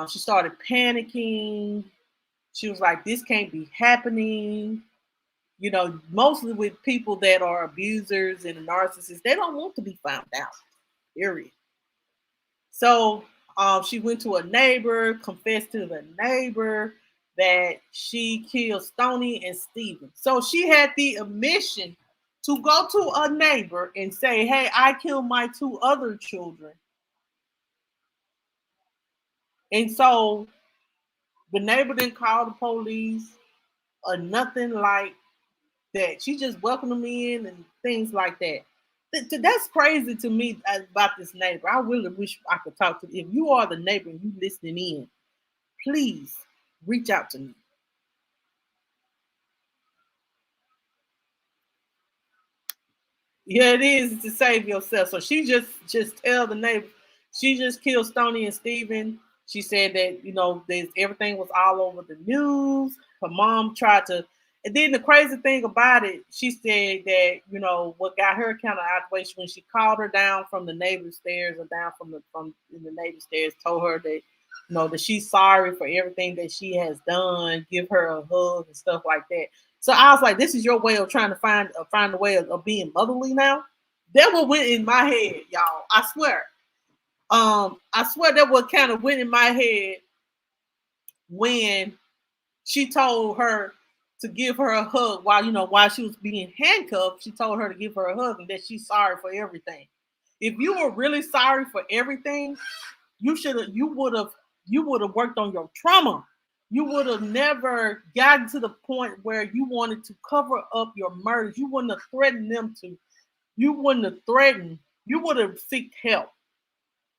She started panicking. She was like, "This can't be happening." Mostly with people that are abusers and narcissists, they don't want to be found out. Period. So she went to a neighbor, confessed to the neighbor that she killed Stony and Steven. So she had the admission to go to a neighbor and say, "Hey, I killed my two other children." And so the neighbor didn't call the police or nothing like that. She just welcomed them in and things like that. That's crazy to me about this neighbor. I really wish I could talk to. If you are the neighbor and you listening in, please reach out to me. Yeah, it is to save yourself. So she just tell the neighbor she just killed Stony and Steven. She said that everything was all over the news. Her mom tried to, and then the crazy thing about it, she said that what got her kind of out the way when she called her down from the neighbor's stairs or down from the neighbor's stairs, told her that that she's sorry for everything that she has done, give her a hug and stuff like that. So I was like, this is your way of trying to find a way of being motherly now. That what went in my head, y'all. I swear. I swear that what kind of went in my head when she told her to give her a hug while she was being handcuffed. She told her to give her a hug and that she's sorry for everything. If you were really sorry for everything, you would have worked on your trauma. You would have never gotten to the point where you wanted to cover up your murders. You wouldn't have threatened them to. You wouldn't have threatened. You would have sought help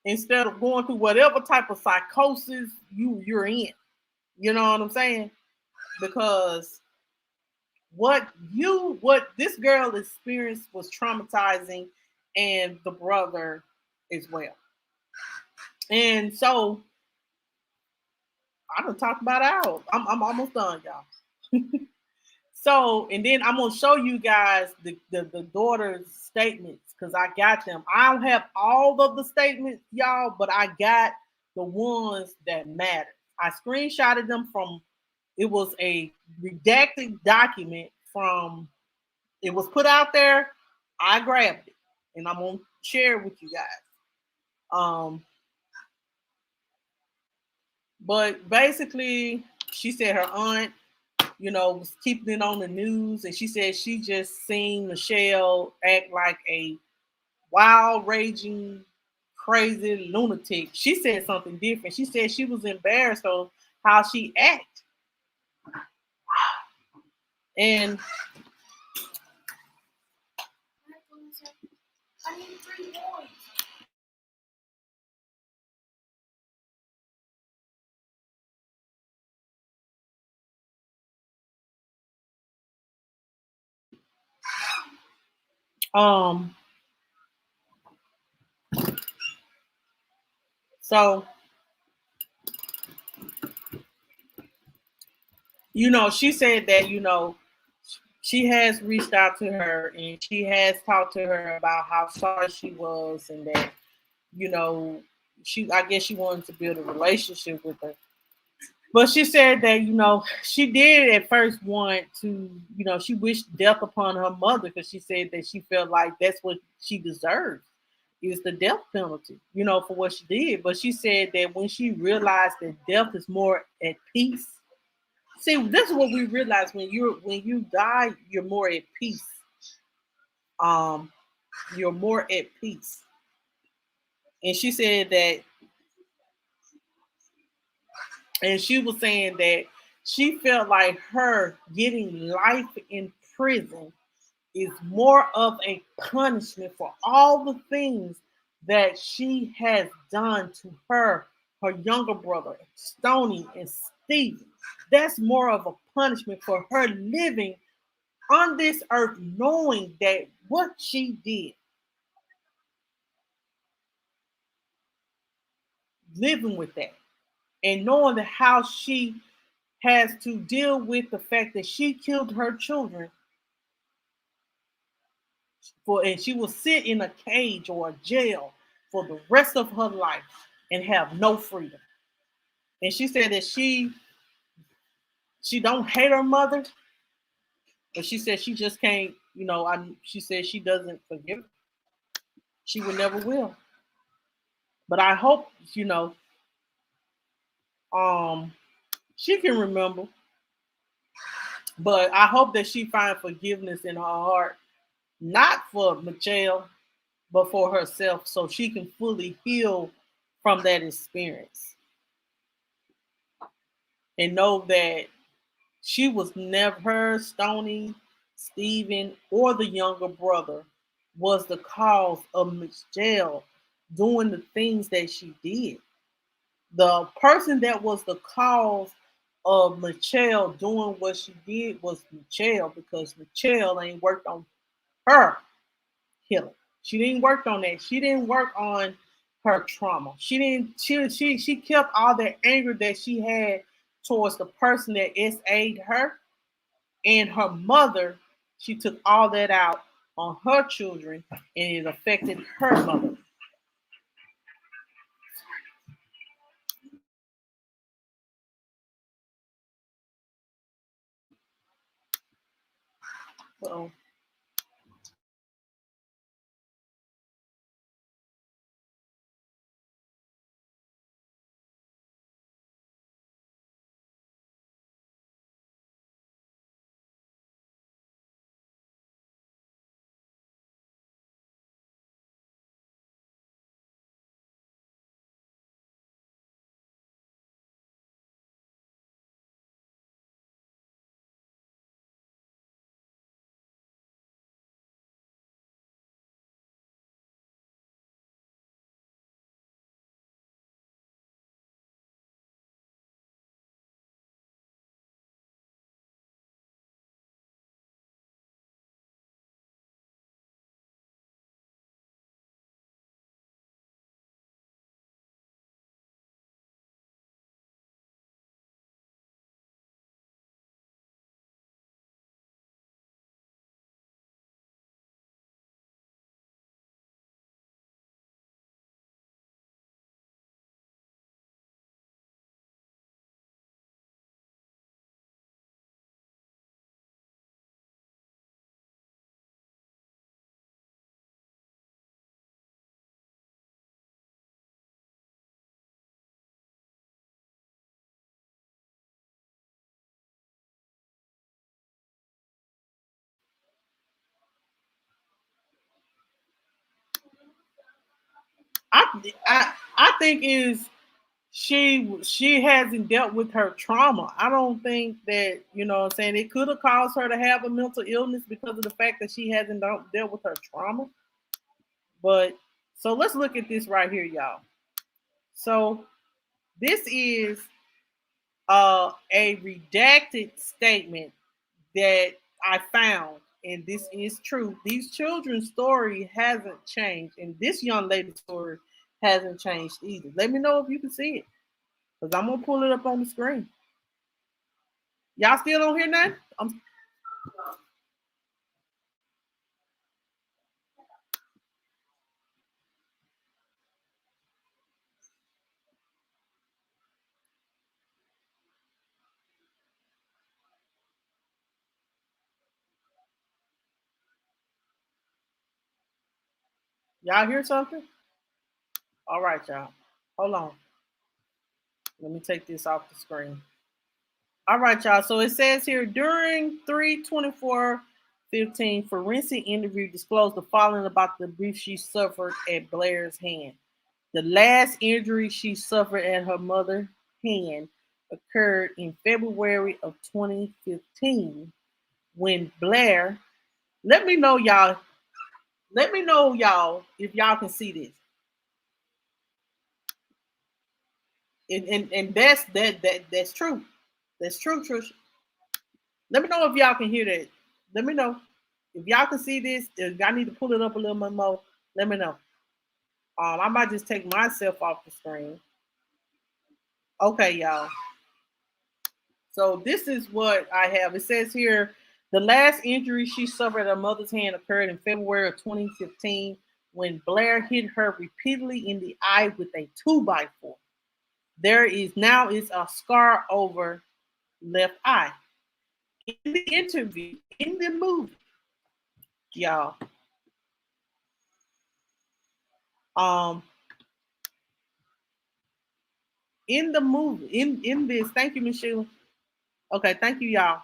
instead of going through whatever type of psychosis you're in. You know what I'm saying? Because what this girl experienced was traumatizing, and the brother as well. And so I done talked about it out. I'm almost done, y'all. So, and then I'm gonna show you guys the daughter's statements because I got them. I don't have all of the statements, y'all, but I got the ones that matter. I screenshotted them from. It was a redacted document from. It was put out there. I grabbed it, and I'm gonna share it with you guys. Um, but basically, she said her aunt was keeping it on the news. And she said she just seen Michelle act like a wild, raging, crazy lunatic. She said something different. She said she was embarrassed on how she act. And um, so she said that she has reached out to her and she has talked to her about how sorry she was and that you know she I guess she wanted to build a relationship with her. But she said that, she did at first want to, she wished death upon her mother because she said that she felt like that's what she deserves is the death penalty, for what she did. But she said that when she realized that death is more at peace. See, this is what we realize when you die, you're more at peace. um, you're more at peace. And she said that, and she was saying that she felt like her getting life in prison is more of a punishment for all the things that she has done to her younger brother, Stony and Stephen. That's more of a punishment for her living on this earth, knowing that what she did, living with that, and knowing that how she has to deal with the fact that she killed her children for, and she will sit in a cage or a jail for the rest of her life and have no freedom. And she said that she don't hate her mother, but she said she just can't, she said she doesn't forgive her. She would never will. But I hope, um she can remember. But I hope that she find forgiveness in her heart, not for Mitchelle, but for herself, so she can fully heal from that experience and know that she was never, her, Stony, Stephen, or the younger brother was the cause of Mitchelle doing the things that she did. The person that was the cause of Mitchelle doing what she did was Mitchelle, because Mitchelle ain't worked on her healing. She didn't work on that. She didn't work on her trauma. She didn't. She kept all that anger that she had towards the person that SA'd her and her mother. She took all that out on her children, and it affected her mother. So I think is she hasn't dealt with her trauma. I don't think that, what I'm saying, it could have caused her to have a mental illness because of the fact that she hasn't dealt with her trauma. But so let's look at this right here, y'all. So this is a redacted statement that I found, and this is true. These children's story hasn't changed, and this young lady's story hasn't changed either. Let me know if you can see it, because I'm gonna pull it up on the screen. Y'all still don't hear that? Y'all hear something? All right, y'all. Hold on. Let me take this off the screen. All right, y'all. So it says here during 3/24/15, 2015 forensic interview disclosed the following about the abuse she suffered at Blair's hand. The last injury she suffered at her mother's hand occurred in February of 2015 when Blair, let me know y'all, if y'all can see this. And that's true. That's true, Trisha. Let me know if y'all can hear that. Let me know. If y'all can see this, if y'all need to pull it up a little bit more, let me know. I might just take myself off the screen. Okay, y'all. So this is what I have. It says here, the last injury she suffered at her mother's hand occurred in February of 2015 when Blair hit her repeatedly in the eye with a 2x4. There is now is a scar over left eye. In the interview, in the movie, y'all, in the movie, in this, thank you, Michelle. Okay, thank you, y'all.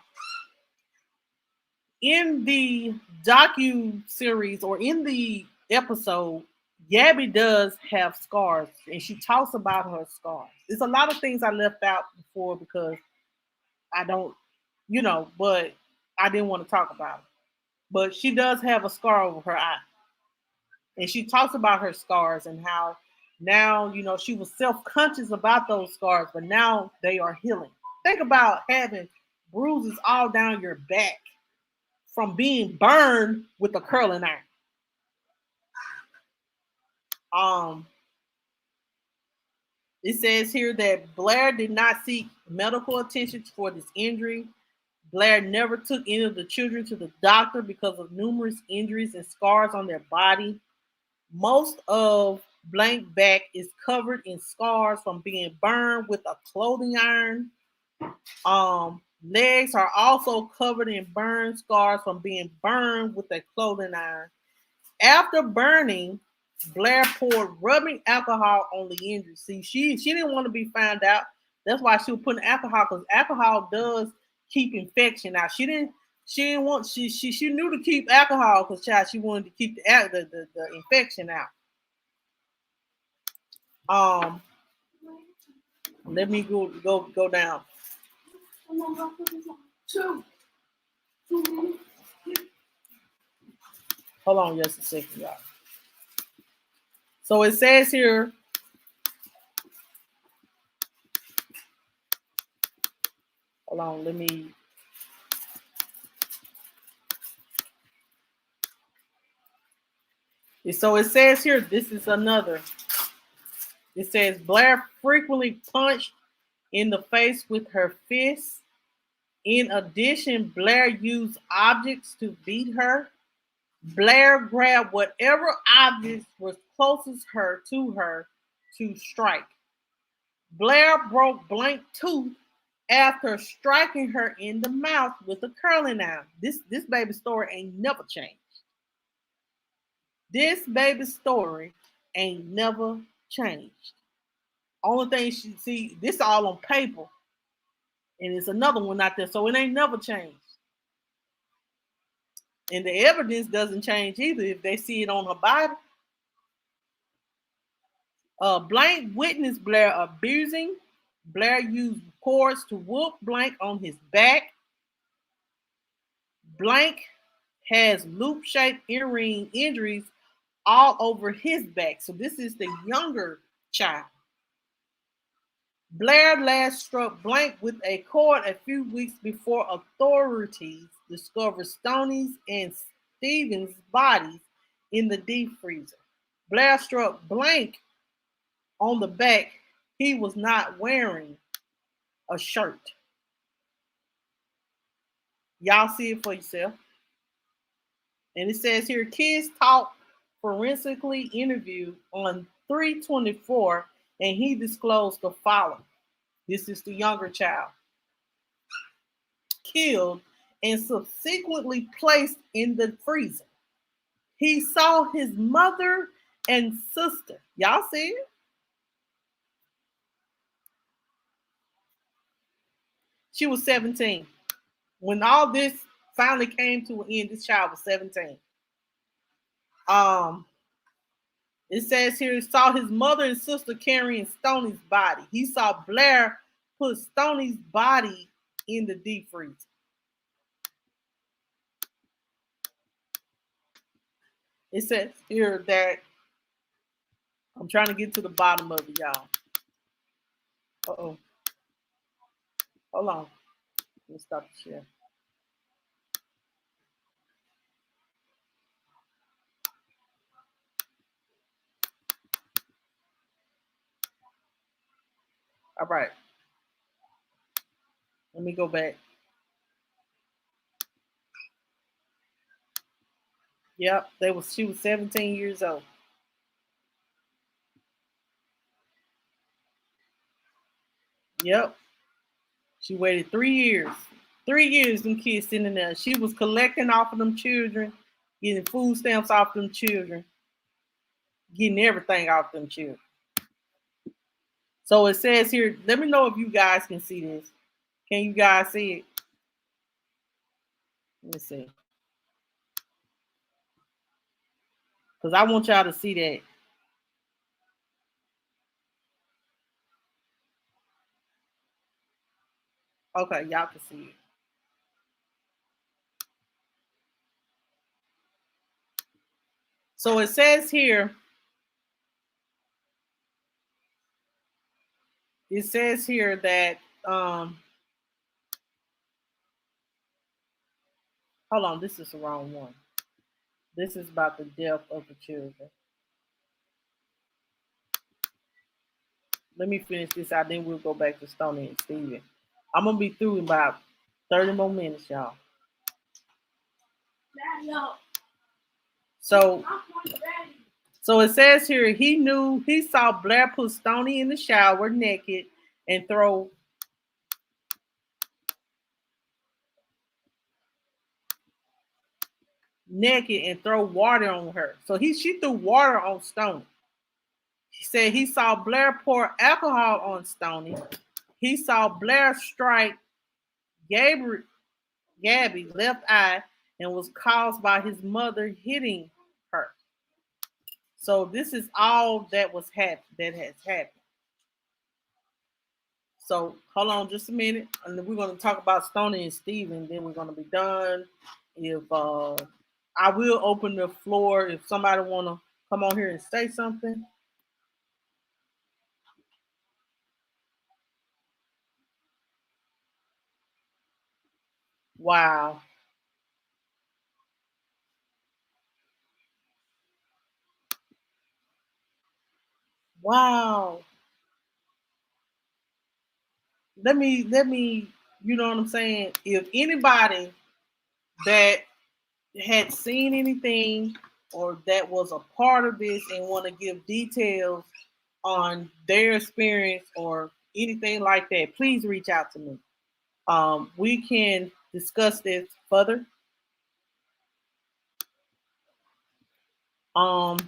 In the docu series or in the episode, Gabby does have scars, and she talks about her scars. There's a lot of things I left out before because I don't, but I didn't want to talk about it. But she does have a scar over her eye, and she talks about her scars and how now she was self-conscious about those scars, but now they are healing. Think about having bruises all down your back from being burned with a curling iron. It says here that Blair did not seek medical attention for this injury. Blair never took any of the children to the doctor because of numerous injuries and scars on their body. Most of blank back is covered in scars from being burned with a clothing iron. Legs are also covered in burn scars from being burned with a clothing iron. After burning, Blair poured rubbing alcohol on the injury. See, she didn't want to be found out. That's why she was putting alcohol, because alcohol does keep infection out. She didn't want she knew to keep alcohol because she wanted to keep the infection out. Let me go down. Hold on just a second, y'all. So it says here, hold on, let me. So it says here, this is another. It says Blair frequently punched in the face with her fists. In addition, Blair used objects to beat her. Blair grabbed whatever object was closest to her to strike. Blair broke Blank's tooth after striking her in the mouth with a curling iron. This baby story ain't never changed. This baby story ain't never changed. Only thing she see, this all on paper, and it's another one out there, so it ain't never changed. And the evidence doesn't change either if they see it on her body. Blank witnessed Blair abusing. Blair used cords to whoop Blank on his back. Blank has loop-shaped earring injuries all over his back. So this is the younger child. Blair last struck Blank with a cord a few weeks before authorities discovered Stoney's and Stevens' bodies in the deep freezer. Blair struck Blank on the back. He was not wearing a shirt. Y'all see it for yourself. And it says here, kids talk forensically interviewed on 3/24, and he disclosed the following. This is the younger child. Killed and subsequently placed in the freezer. He saw his mother and sister. Y'all see it? She was 17. When all this finally came to an end. This child was 17. Um, it says here he saw his mother and sister carrying Stoney's body. He saw Blair put Stoney's body in the deep freezer. It says here that I'm trying to get to the bottom of it, y'all. Uh-oh. Hold on. Let me stop the share. All right. Let me go back. Yep, she was 17 years old. Yep. She waited 3 years. 3 years them kids sitting there. She was collecting off of them children, getting food stamps off them children, getting everything off them children. So it says here, let me know if you guys can see this. Can you guys see it? Let me see. Because I want y'all to see that. Okay, y'all can see it. So it says here, that hold on, this is the wrong one. This is about the death of the children. Let me finish this out, then we'll go back to Stoney and Steven. I'm gonna be through in about 30 more minutes, y'all. So it says here he saw Blair put Stoney in the shower naked and throw water on her. So she threw water on Stoney. He said he saw Blair pour alcohol on Stoney. He saw Blair strike Gabby left eye and was caused by his mother hitting her. So this is all that has happened. So hold on just a minute, and then we're going to talk about Stoney and Steven. Then we're going to be done. If I will open the floor if somebody want to come on here and say something. Wow. Wow. Let me, you know what I'm saying? If anybody that had seen anything or that was a part of this and want to give details on their experience or anything like that, please reach out to me. We can discuss this further. Um,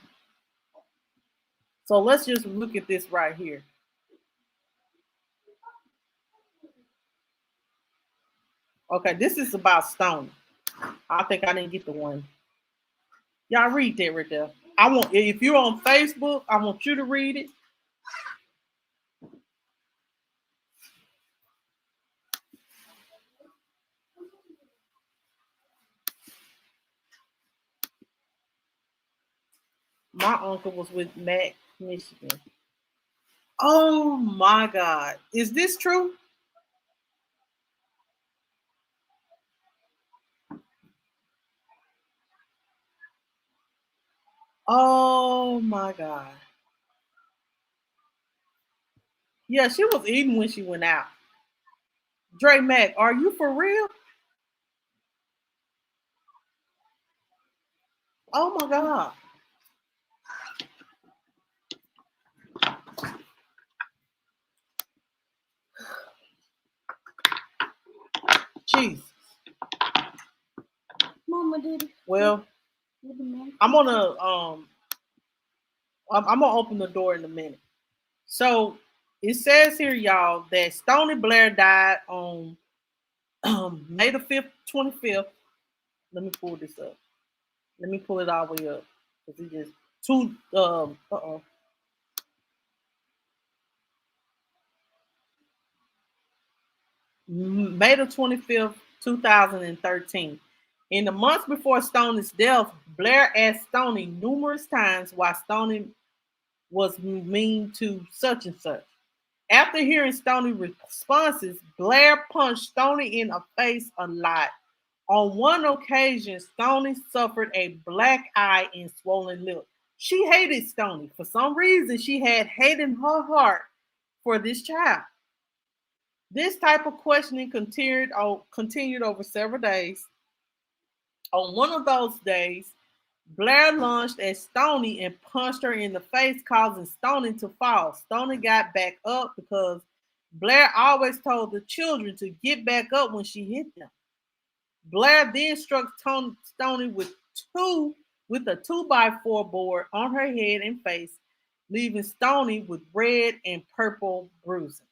so let's just look at this right here. Okay, this is about Stone. I think I didn't get the one. Y'all read that right there. If you're on Facebook, I want you to read it. My uncle was with Mac, Michigan. Oh my God. Is this true? Oh my God. Yeah, she was eating when she went out. Dre Mac, are you for real? Oh my God. Jesus. Mama did it. Well, I'm gonna open the door in a minute. So it says here, y'all, that Stoney Blair died on May the 5th, 25th, Let me pull this up. Let me pull it all the way up. Because it just two May the 25th, 2013. In the months before Stoney's death, Blair asked Stoney numerous times why Stoney was mean to such and such. After hearing Stoney's responses, Blair punched Stoney in the face a lot. On one occasion, Stoney suffered a black eye and swollen lip. She hated Stoney. For some reason, she had hate in her heart for this child. This type of questioning continued over several days. On one of those days, Blair lunged at Stoney and punched her in the face, causing Stoney to fall. Stoney got back up because Blair always told the children to get back up when she hit them. Blair then struck Stoney with a 2x4 board on her head and face, leaving Stoney with red and purple bruising.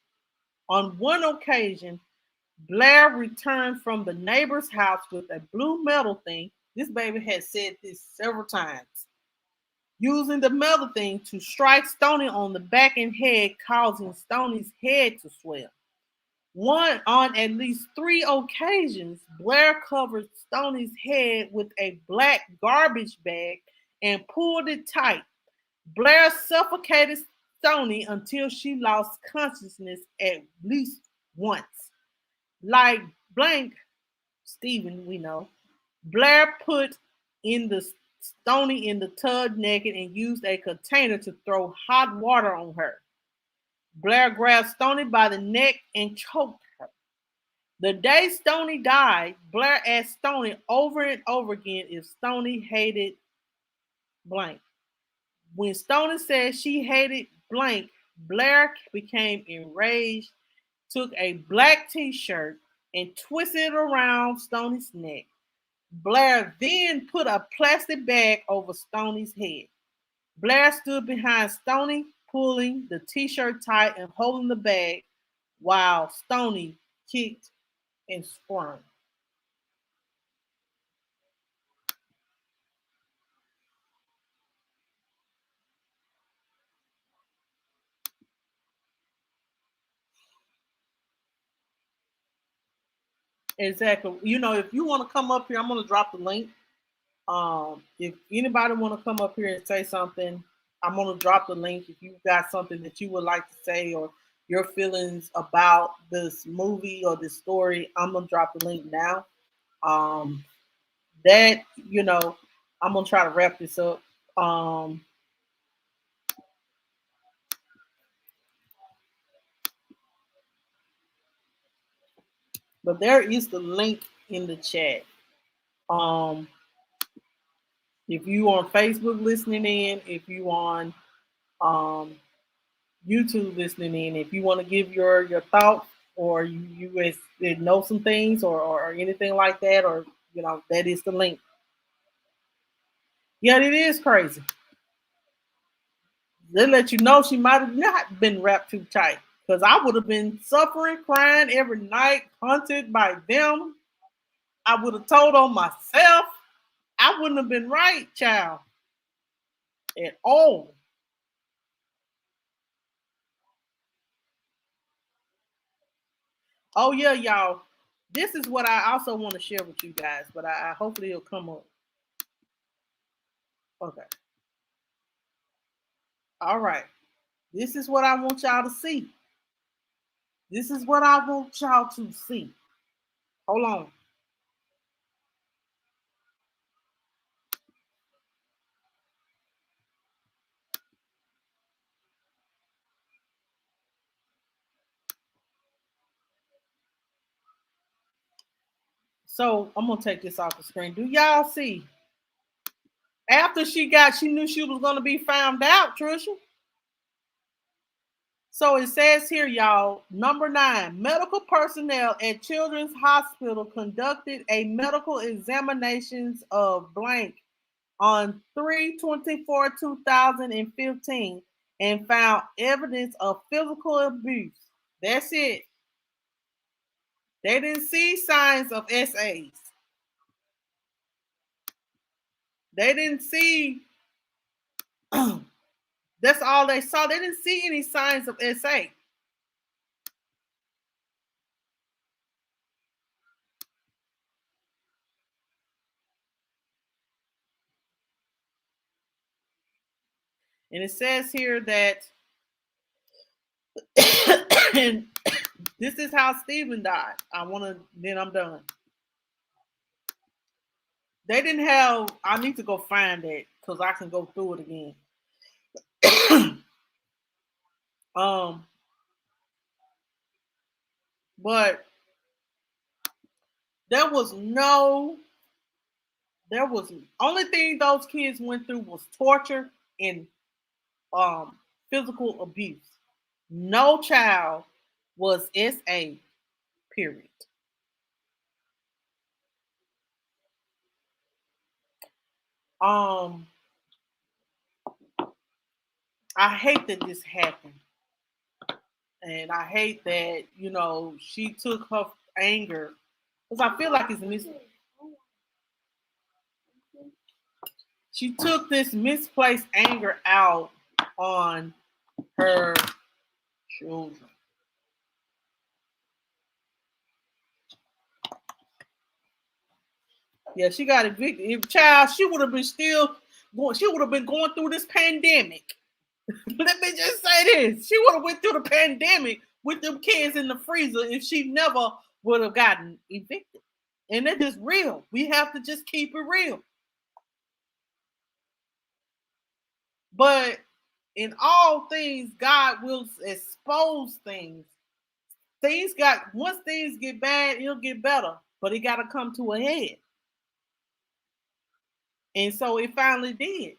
On one occasion, Blair returned from the neighbor's house with a blue metal thing. This baby had said this several times. Using the metal thing to strike Stoney on the back and head, causing Stoney's head to swell. On at least 3 occasions, Blair covered Stoney's head with a black garbage bag and pulled it tight. Blair suffocated Stoney until she lost consciousness at least once. Like blank Stephen, we know, Blair put in the Stoney in the tub naked and used a container to throw hot water on her. Blair grabbed Stoney by the neck and choked her. The day Stoney died, Blair asked Stoney over and over again if Stoney hated blank. When Stoney said she hated blank, Blair became enraged, took a black t-shirt, and twisted it around Stoney's neck. Blair then put a plastic bag over Stoney's head. Blair stood behind Stoney, pulling the t-shirt tight and holding the bag while Stoney kicked and squirmed. Exactly. You know, if you want to come up here, I'm gonna drop the link. If anybody want to come up here and say something, I'm gonna drop the link. If you got something that you would like to say or your feelings about this movie or this story, I'm gonna drop the link now. Um, that you know, I'm gonna try to wrap this up. Um, but there is the link in the chat. Um, if you on Facebook listening in, if you on um, YouTube listening in, if you want to give your thoughts or you know some things or anything like that, or that is the link. Yeah, it is crazy. They let you know she might have not been wrapped too tight because I would have been suffering, crying every night, hunted by them. I would have told on myself. I wouldn't have been right, child, at all. Oh yeah, y'all. This is what I also want to share with you guys, but I hopefully it'll come up. Okay. All right. This is what I want y'all to see. This is what I want y'all to see. Hold on. So I'm gonna take this off the screen. Do y'all see? After she knew she was gonna be found out, Trisha. So it says here, y'all, number 9, medical personnel at Children's Hospital conducted a medical examinations of blank on 3/24/2015 and found evidence of physical abuse. That's it. They didn't see signs of SAs. They didn't see. That's all they saw. They didn't see any signs of SA. And it says here that and this is how Stephen died. I want to, then I'm done. They didn't have, I need to go find that because I can go through it again. um, but there was no, there was only thing those kids went through was torture and um physical abuse. No child was SA, period. Um, I hate that this happened. And I hate that, she took her anger because I feel like she took this misplaced anger out on her children. Yeah, she got evicted. If child, she would have been still going. She would have been going through this pandemic. Let me just say this: she would have went through the pandemic with them kids in the freezer if she never would have gotten evicted. And that is real. We have to just keep it real. But in all things, God will expose things. Once things get bad, it'll get better, but it got to come to a head. And so it finally did.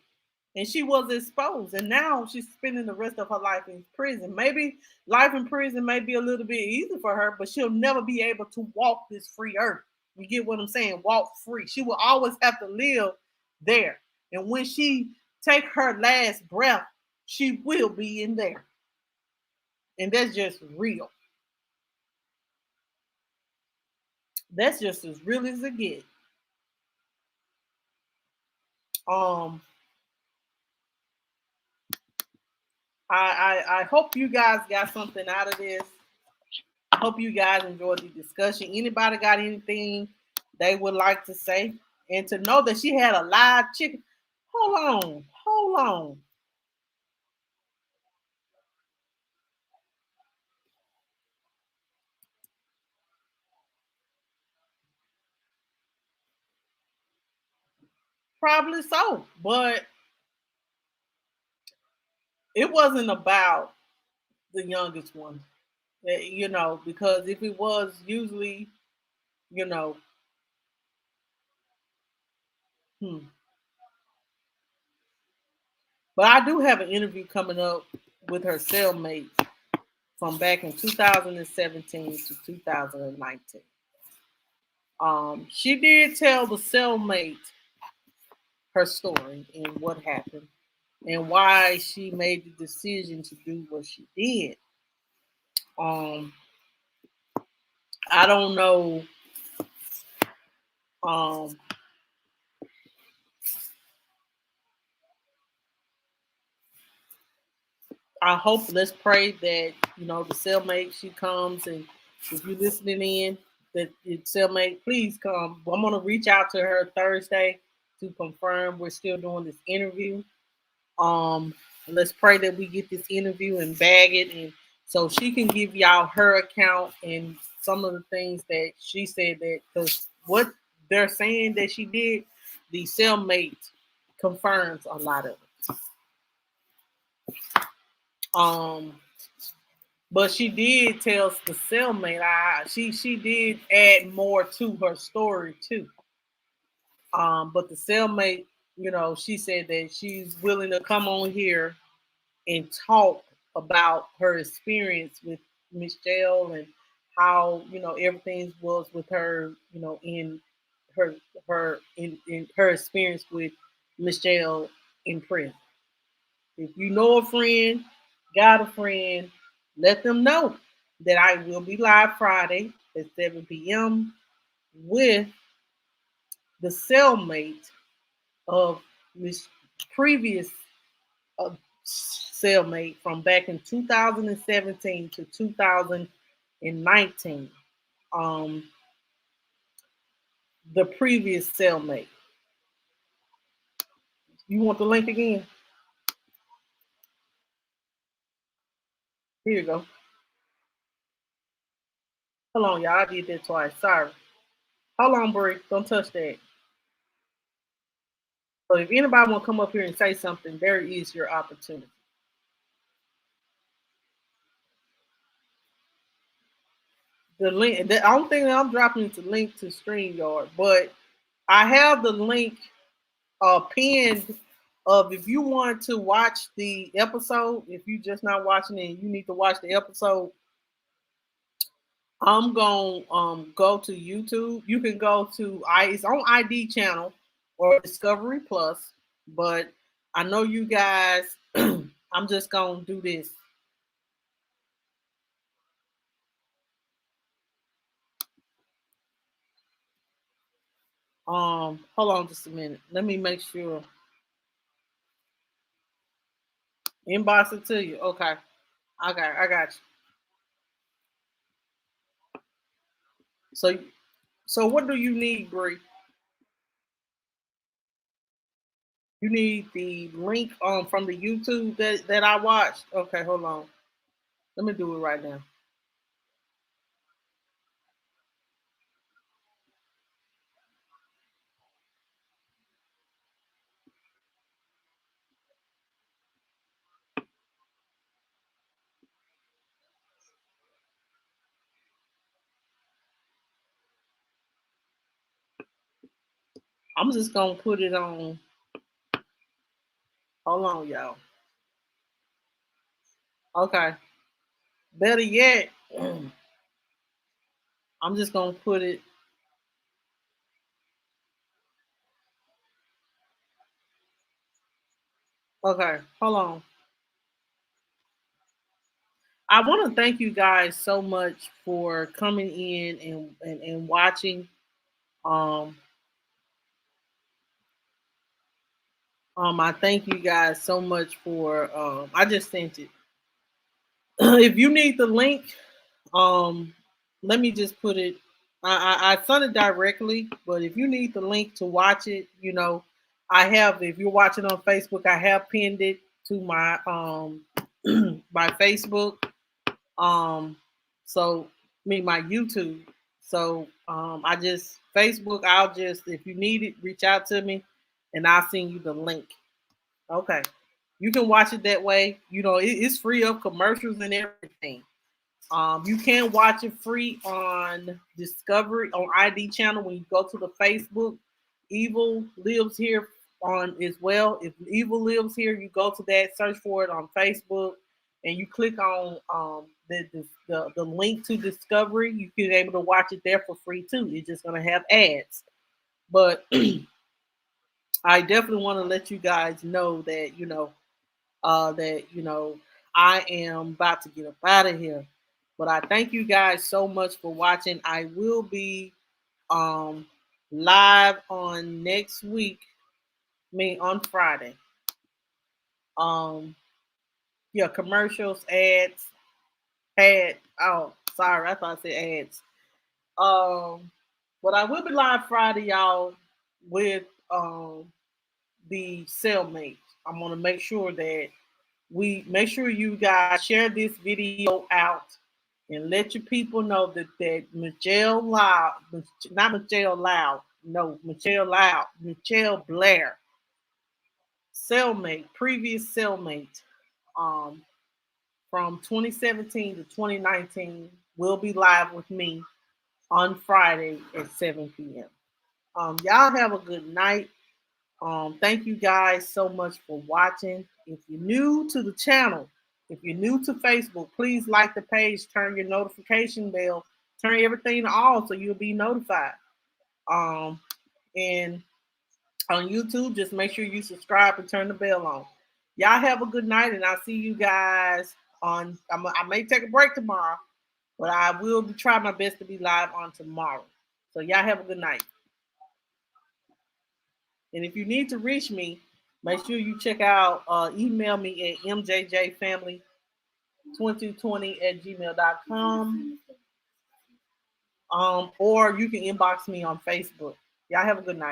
And she was exposed. And now she's spending the rest of her life in prison. Maybe life in prison may be a little bit easy for her, but she'll never be able to walk this free earth. You get what I'm saying? Walk free. She will always have to live there. And when she take her last breath, she will be in there. And that's just real. That's just as real as it gets. Um, I hope you guys got something out of this. I hope you guys enjoyed the discussion. Anybody got anything they would like to say? And to know that she had a live chicken. Hold on. Probably so, but it wasn't about the youngest one. Because if it was, usually, you know, hmm. But I do have an interview coming up with her cellmate from back in 2017 to 2019. She did tell the cellmate her story and what happened and why she made the decision to do what she did. Um, I don't know. Um, I hope. Let's pray that the cellmate she comes, and if you're listening in, that the cellmate please come. I'm gonna reach out to her Thursday to confirm we're still doing this interview. Um, let's pray that we get this interview and bag it, and so she can give y'all her account and some of the things that she said, that because what they're saying that she did, the cellmate confirms a lot of it. Um, but she did tell the cellmate, she did add more to her story too. But the cellmate, she said that she's willing to come on here and talk about her experience with Mitchelle and how everything was with her, in her in her experience with Mitchelle in prison. If you know a friend, got a friend, let them know that I will be live Friday at 7 p.m. with the cellmate of this previous uh, cellmate from back in 2017 to 2019. Um, the previous cellmate. You want the link again? Here you go. Hold on, y'all. I did that twice. Sorry. Hold on, Bree. Don't touch that. So if anybody want to come up here and say something, there is your opportunity. The link. The only thing that I'm dropping is the link to StreamYard, but I have the link pinned of if you want to watch the episode. If you just not watching it, and you need to watch the episode. I'm gonna go to YouTube. You can go to it's on ID channel or Discovery Plus, but I know you guys. I'm just gonna do this. Hold on just a minute. Let me make sure. Inbox it to you. Okay. I got you. So so what do you need, Bree? You need the link from the YouTube that I watched. Okay, hold on. Let me do it right now. I'm just gonna put it on. Hold on, y'all. Okay. Better yet, I'm just gonna put it. Okay, hold on. I want to thank you guys so much for coming in and watching. Um, I thank you guys so much for. I just sent it. If you need the link, um, let me just put it. I sent it directly, but if you need the link to watch it, I have. If you're watching on Facebook, I have pinned it to my my Facebook. Um, so my YouTube. So I just Facebook. I'll just if you need it, reach out to me, and I'll send you the link. Okay, you can watch it that way. It's free of commercials and everything. You can watch it free on Discovery on ID channel when you go to the Facebook. Evil lives here on as well. If Evil lives here, you go to that, search for it on Facebook, and you click on the link to Discovery. You can be able to watch it there for free too. It's just gonna have ads, but I definitely want to let you guys know that I am about to get up out of here. But I thank you guys so much for watching. I will be um live on next week, on Friday. Um yeah, commercials, ads, sorry, I thought I said ads. Um but I will be live Friday, y'all, with the cellmate. I'm gonna make sure that we make sure you guys share this video out and let your people know that Mitchelle Loud, not Mitchelle Loud, no, Mitchelle Blair, cellmate, previous cellmate, um, from 2017 to 2019 will be live with me on Friday at 7 p.m. Y'all have a good night. Thank you guys so much for watching. If you're new to the channel, if you're new to Facebook, please like the page, turn your notification bell, turn everything on so you'll be notified. Um, and on YouTube, just make sure you subscribe and turn the bell on. Y'all have a good night, and I'll see you guys on. I may take a break tomorrow, but I will try my best to be live on tomorrow. So y'all have a good night. And if you need to reach me, make sure you check out, email me at mjjfamily2020 at gmail.com. Or you can inbox me on Facebook. Y'all have a good night.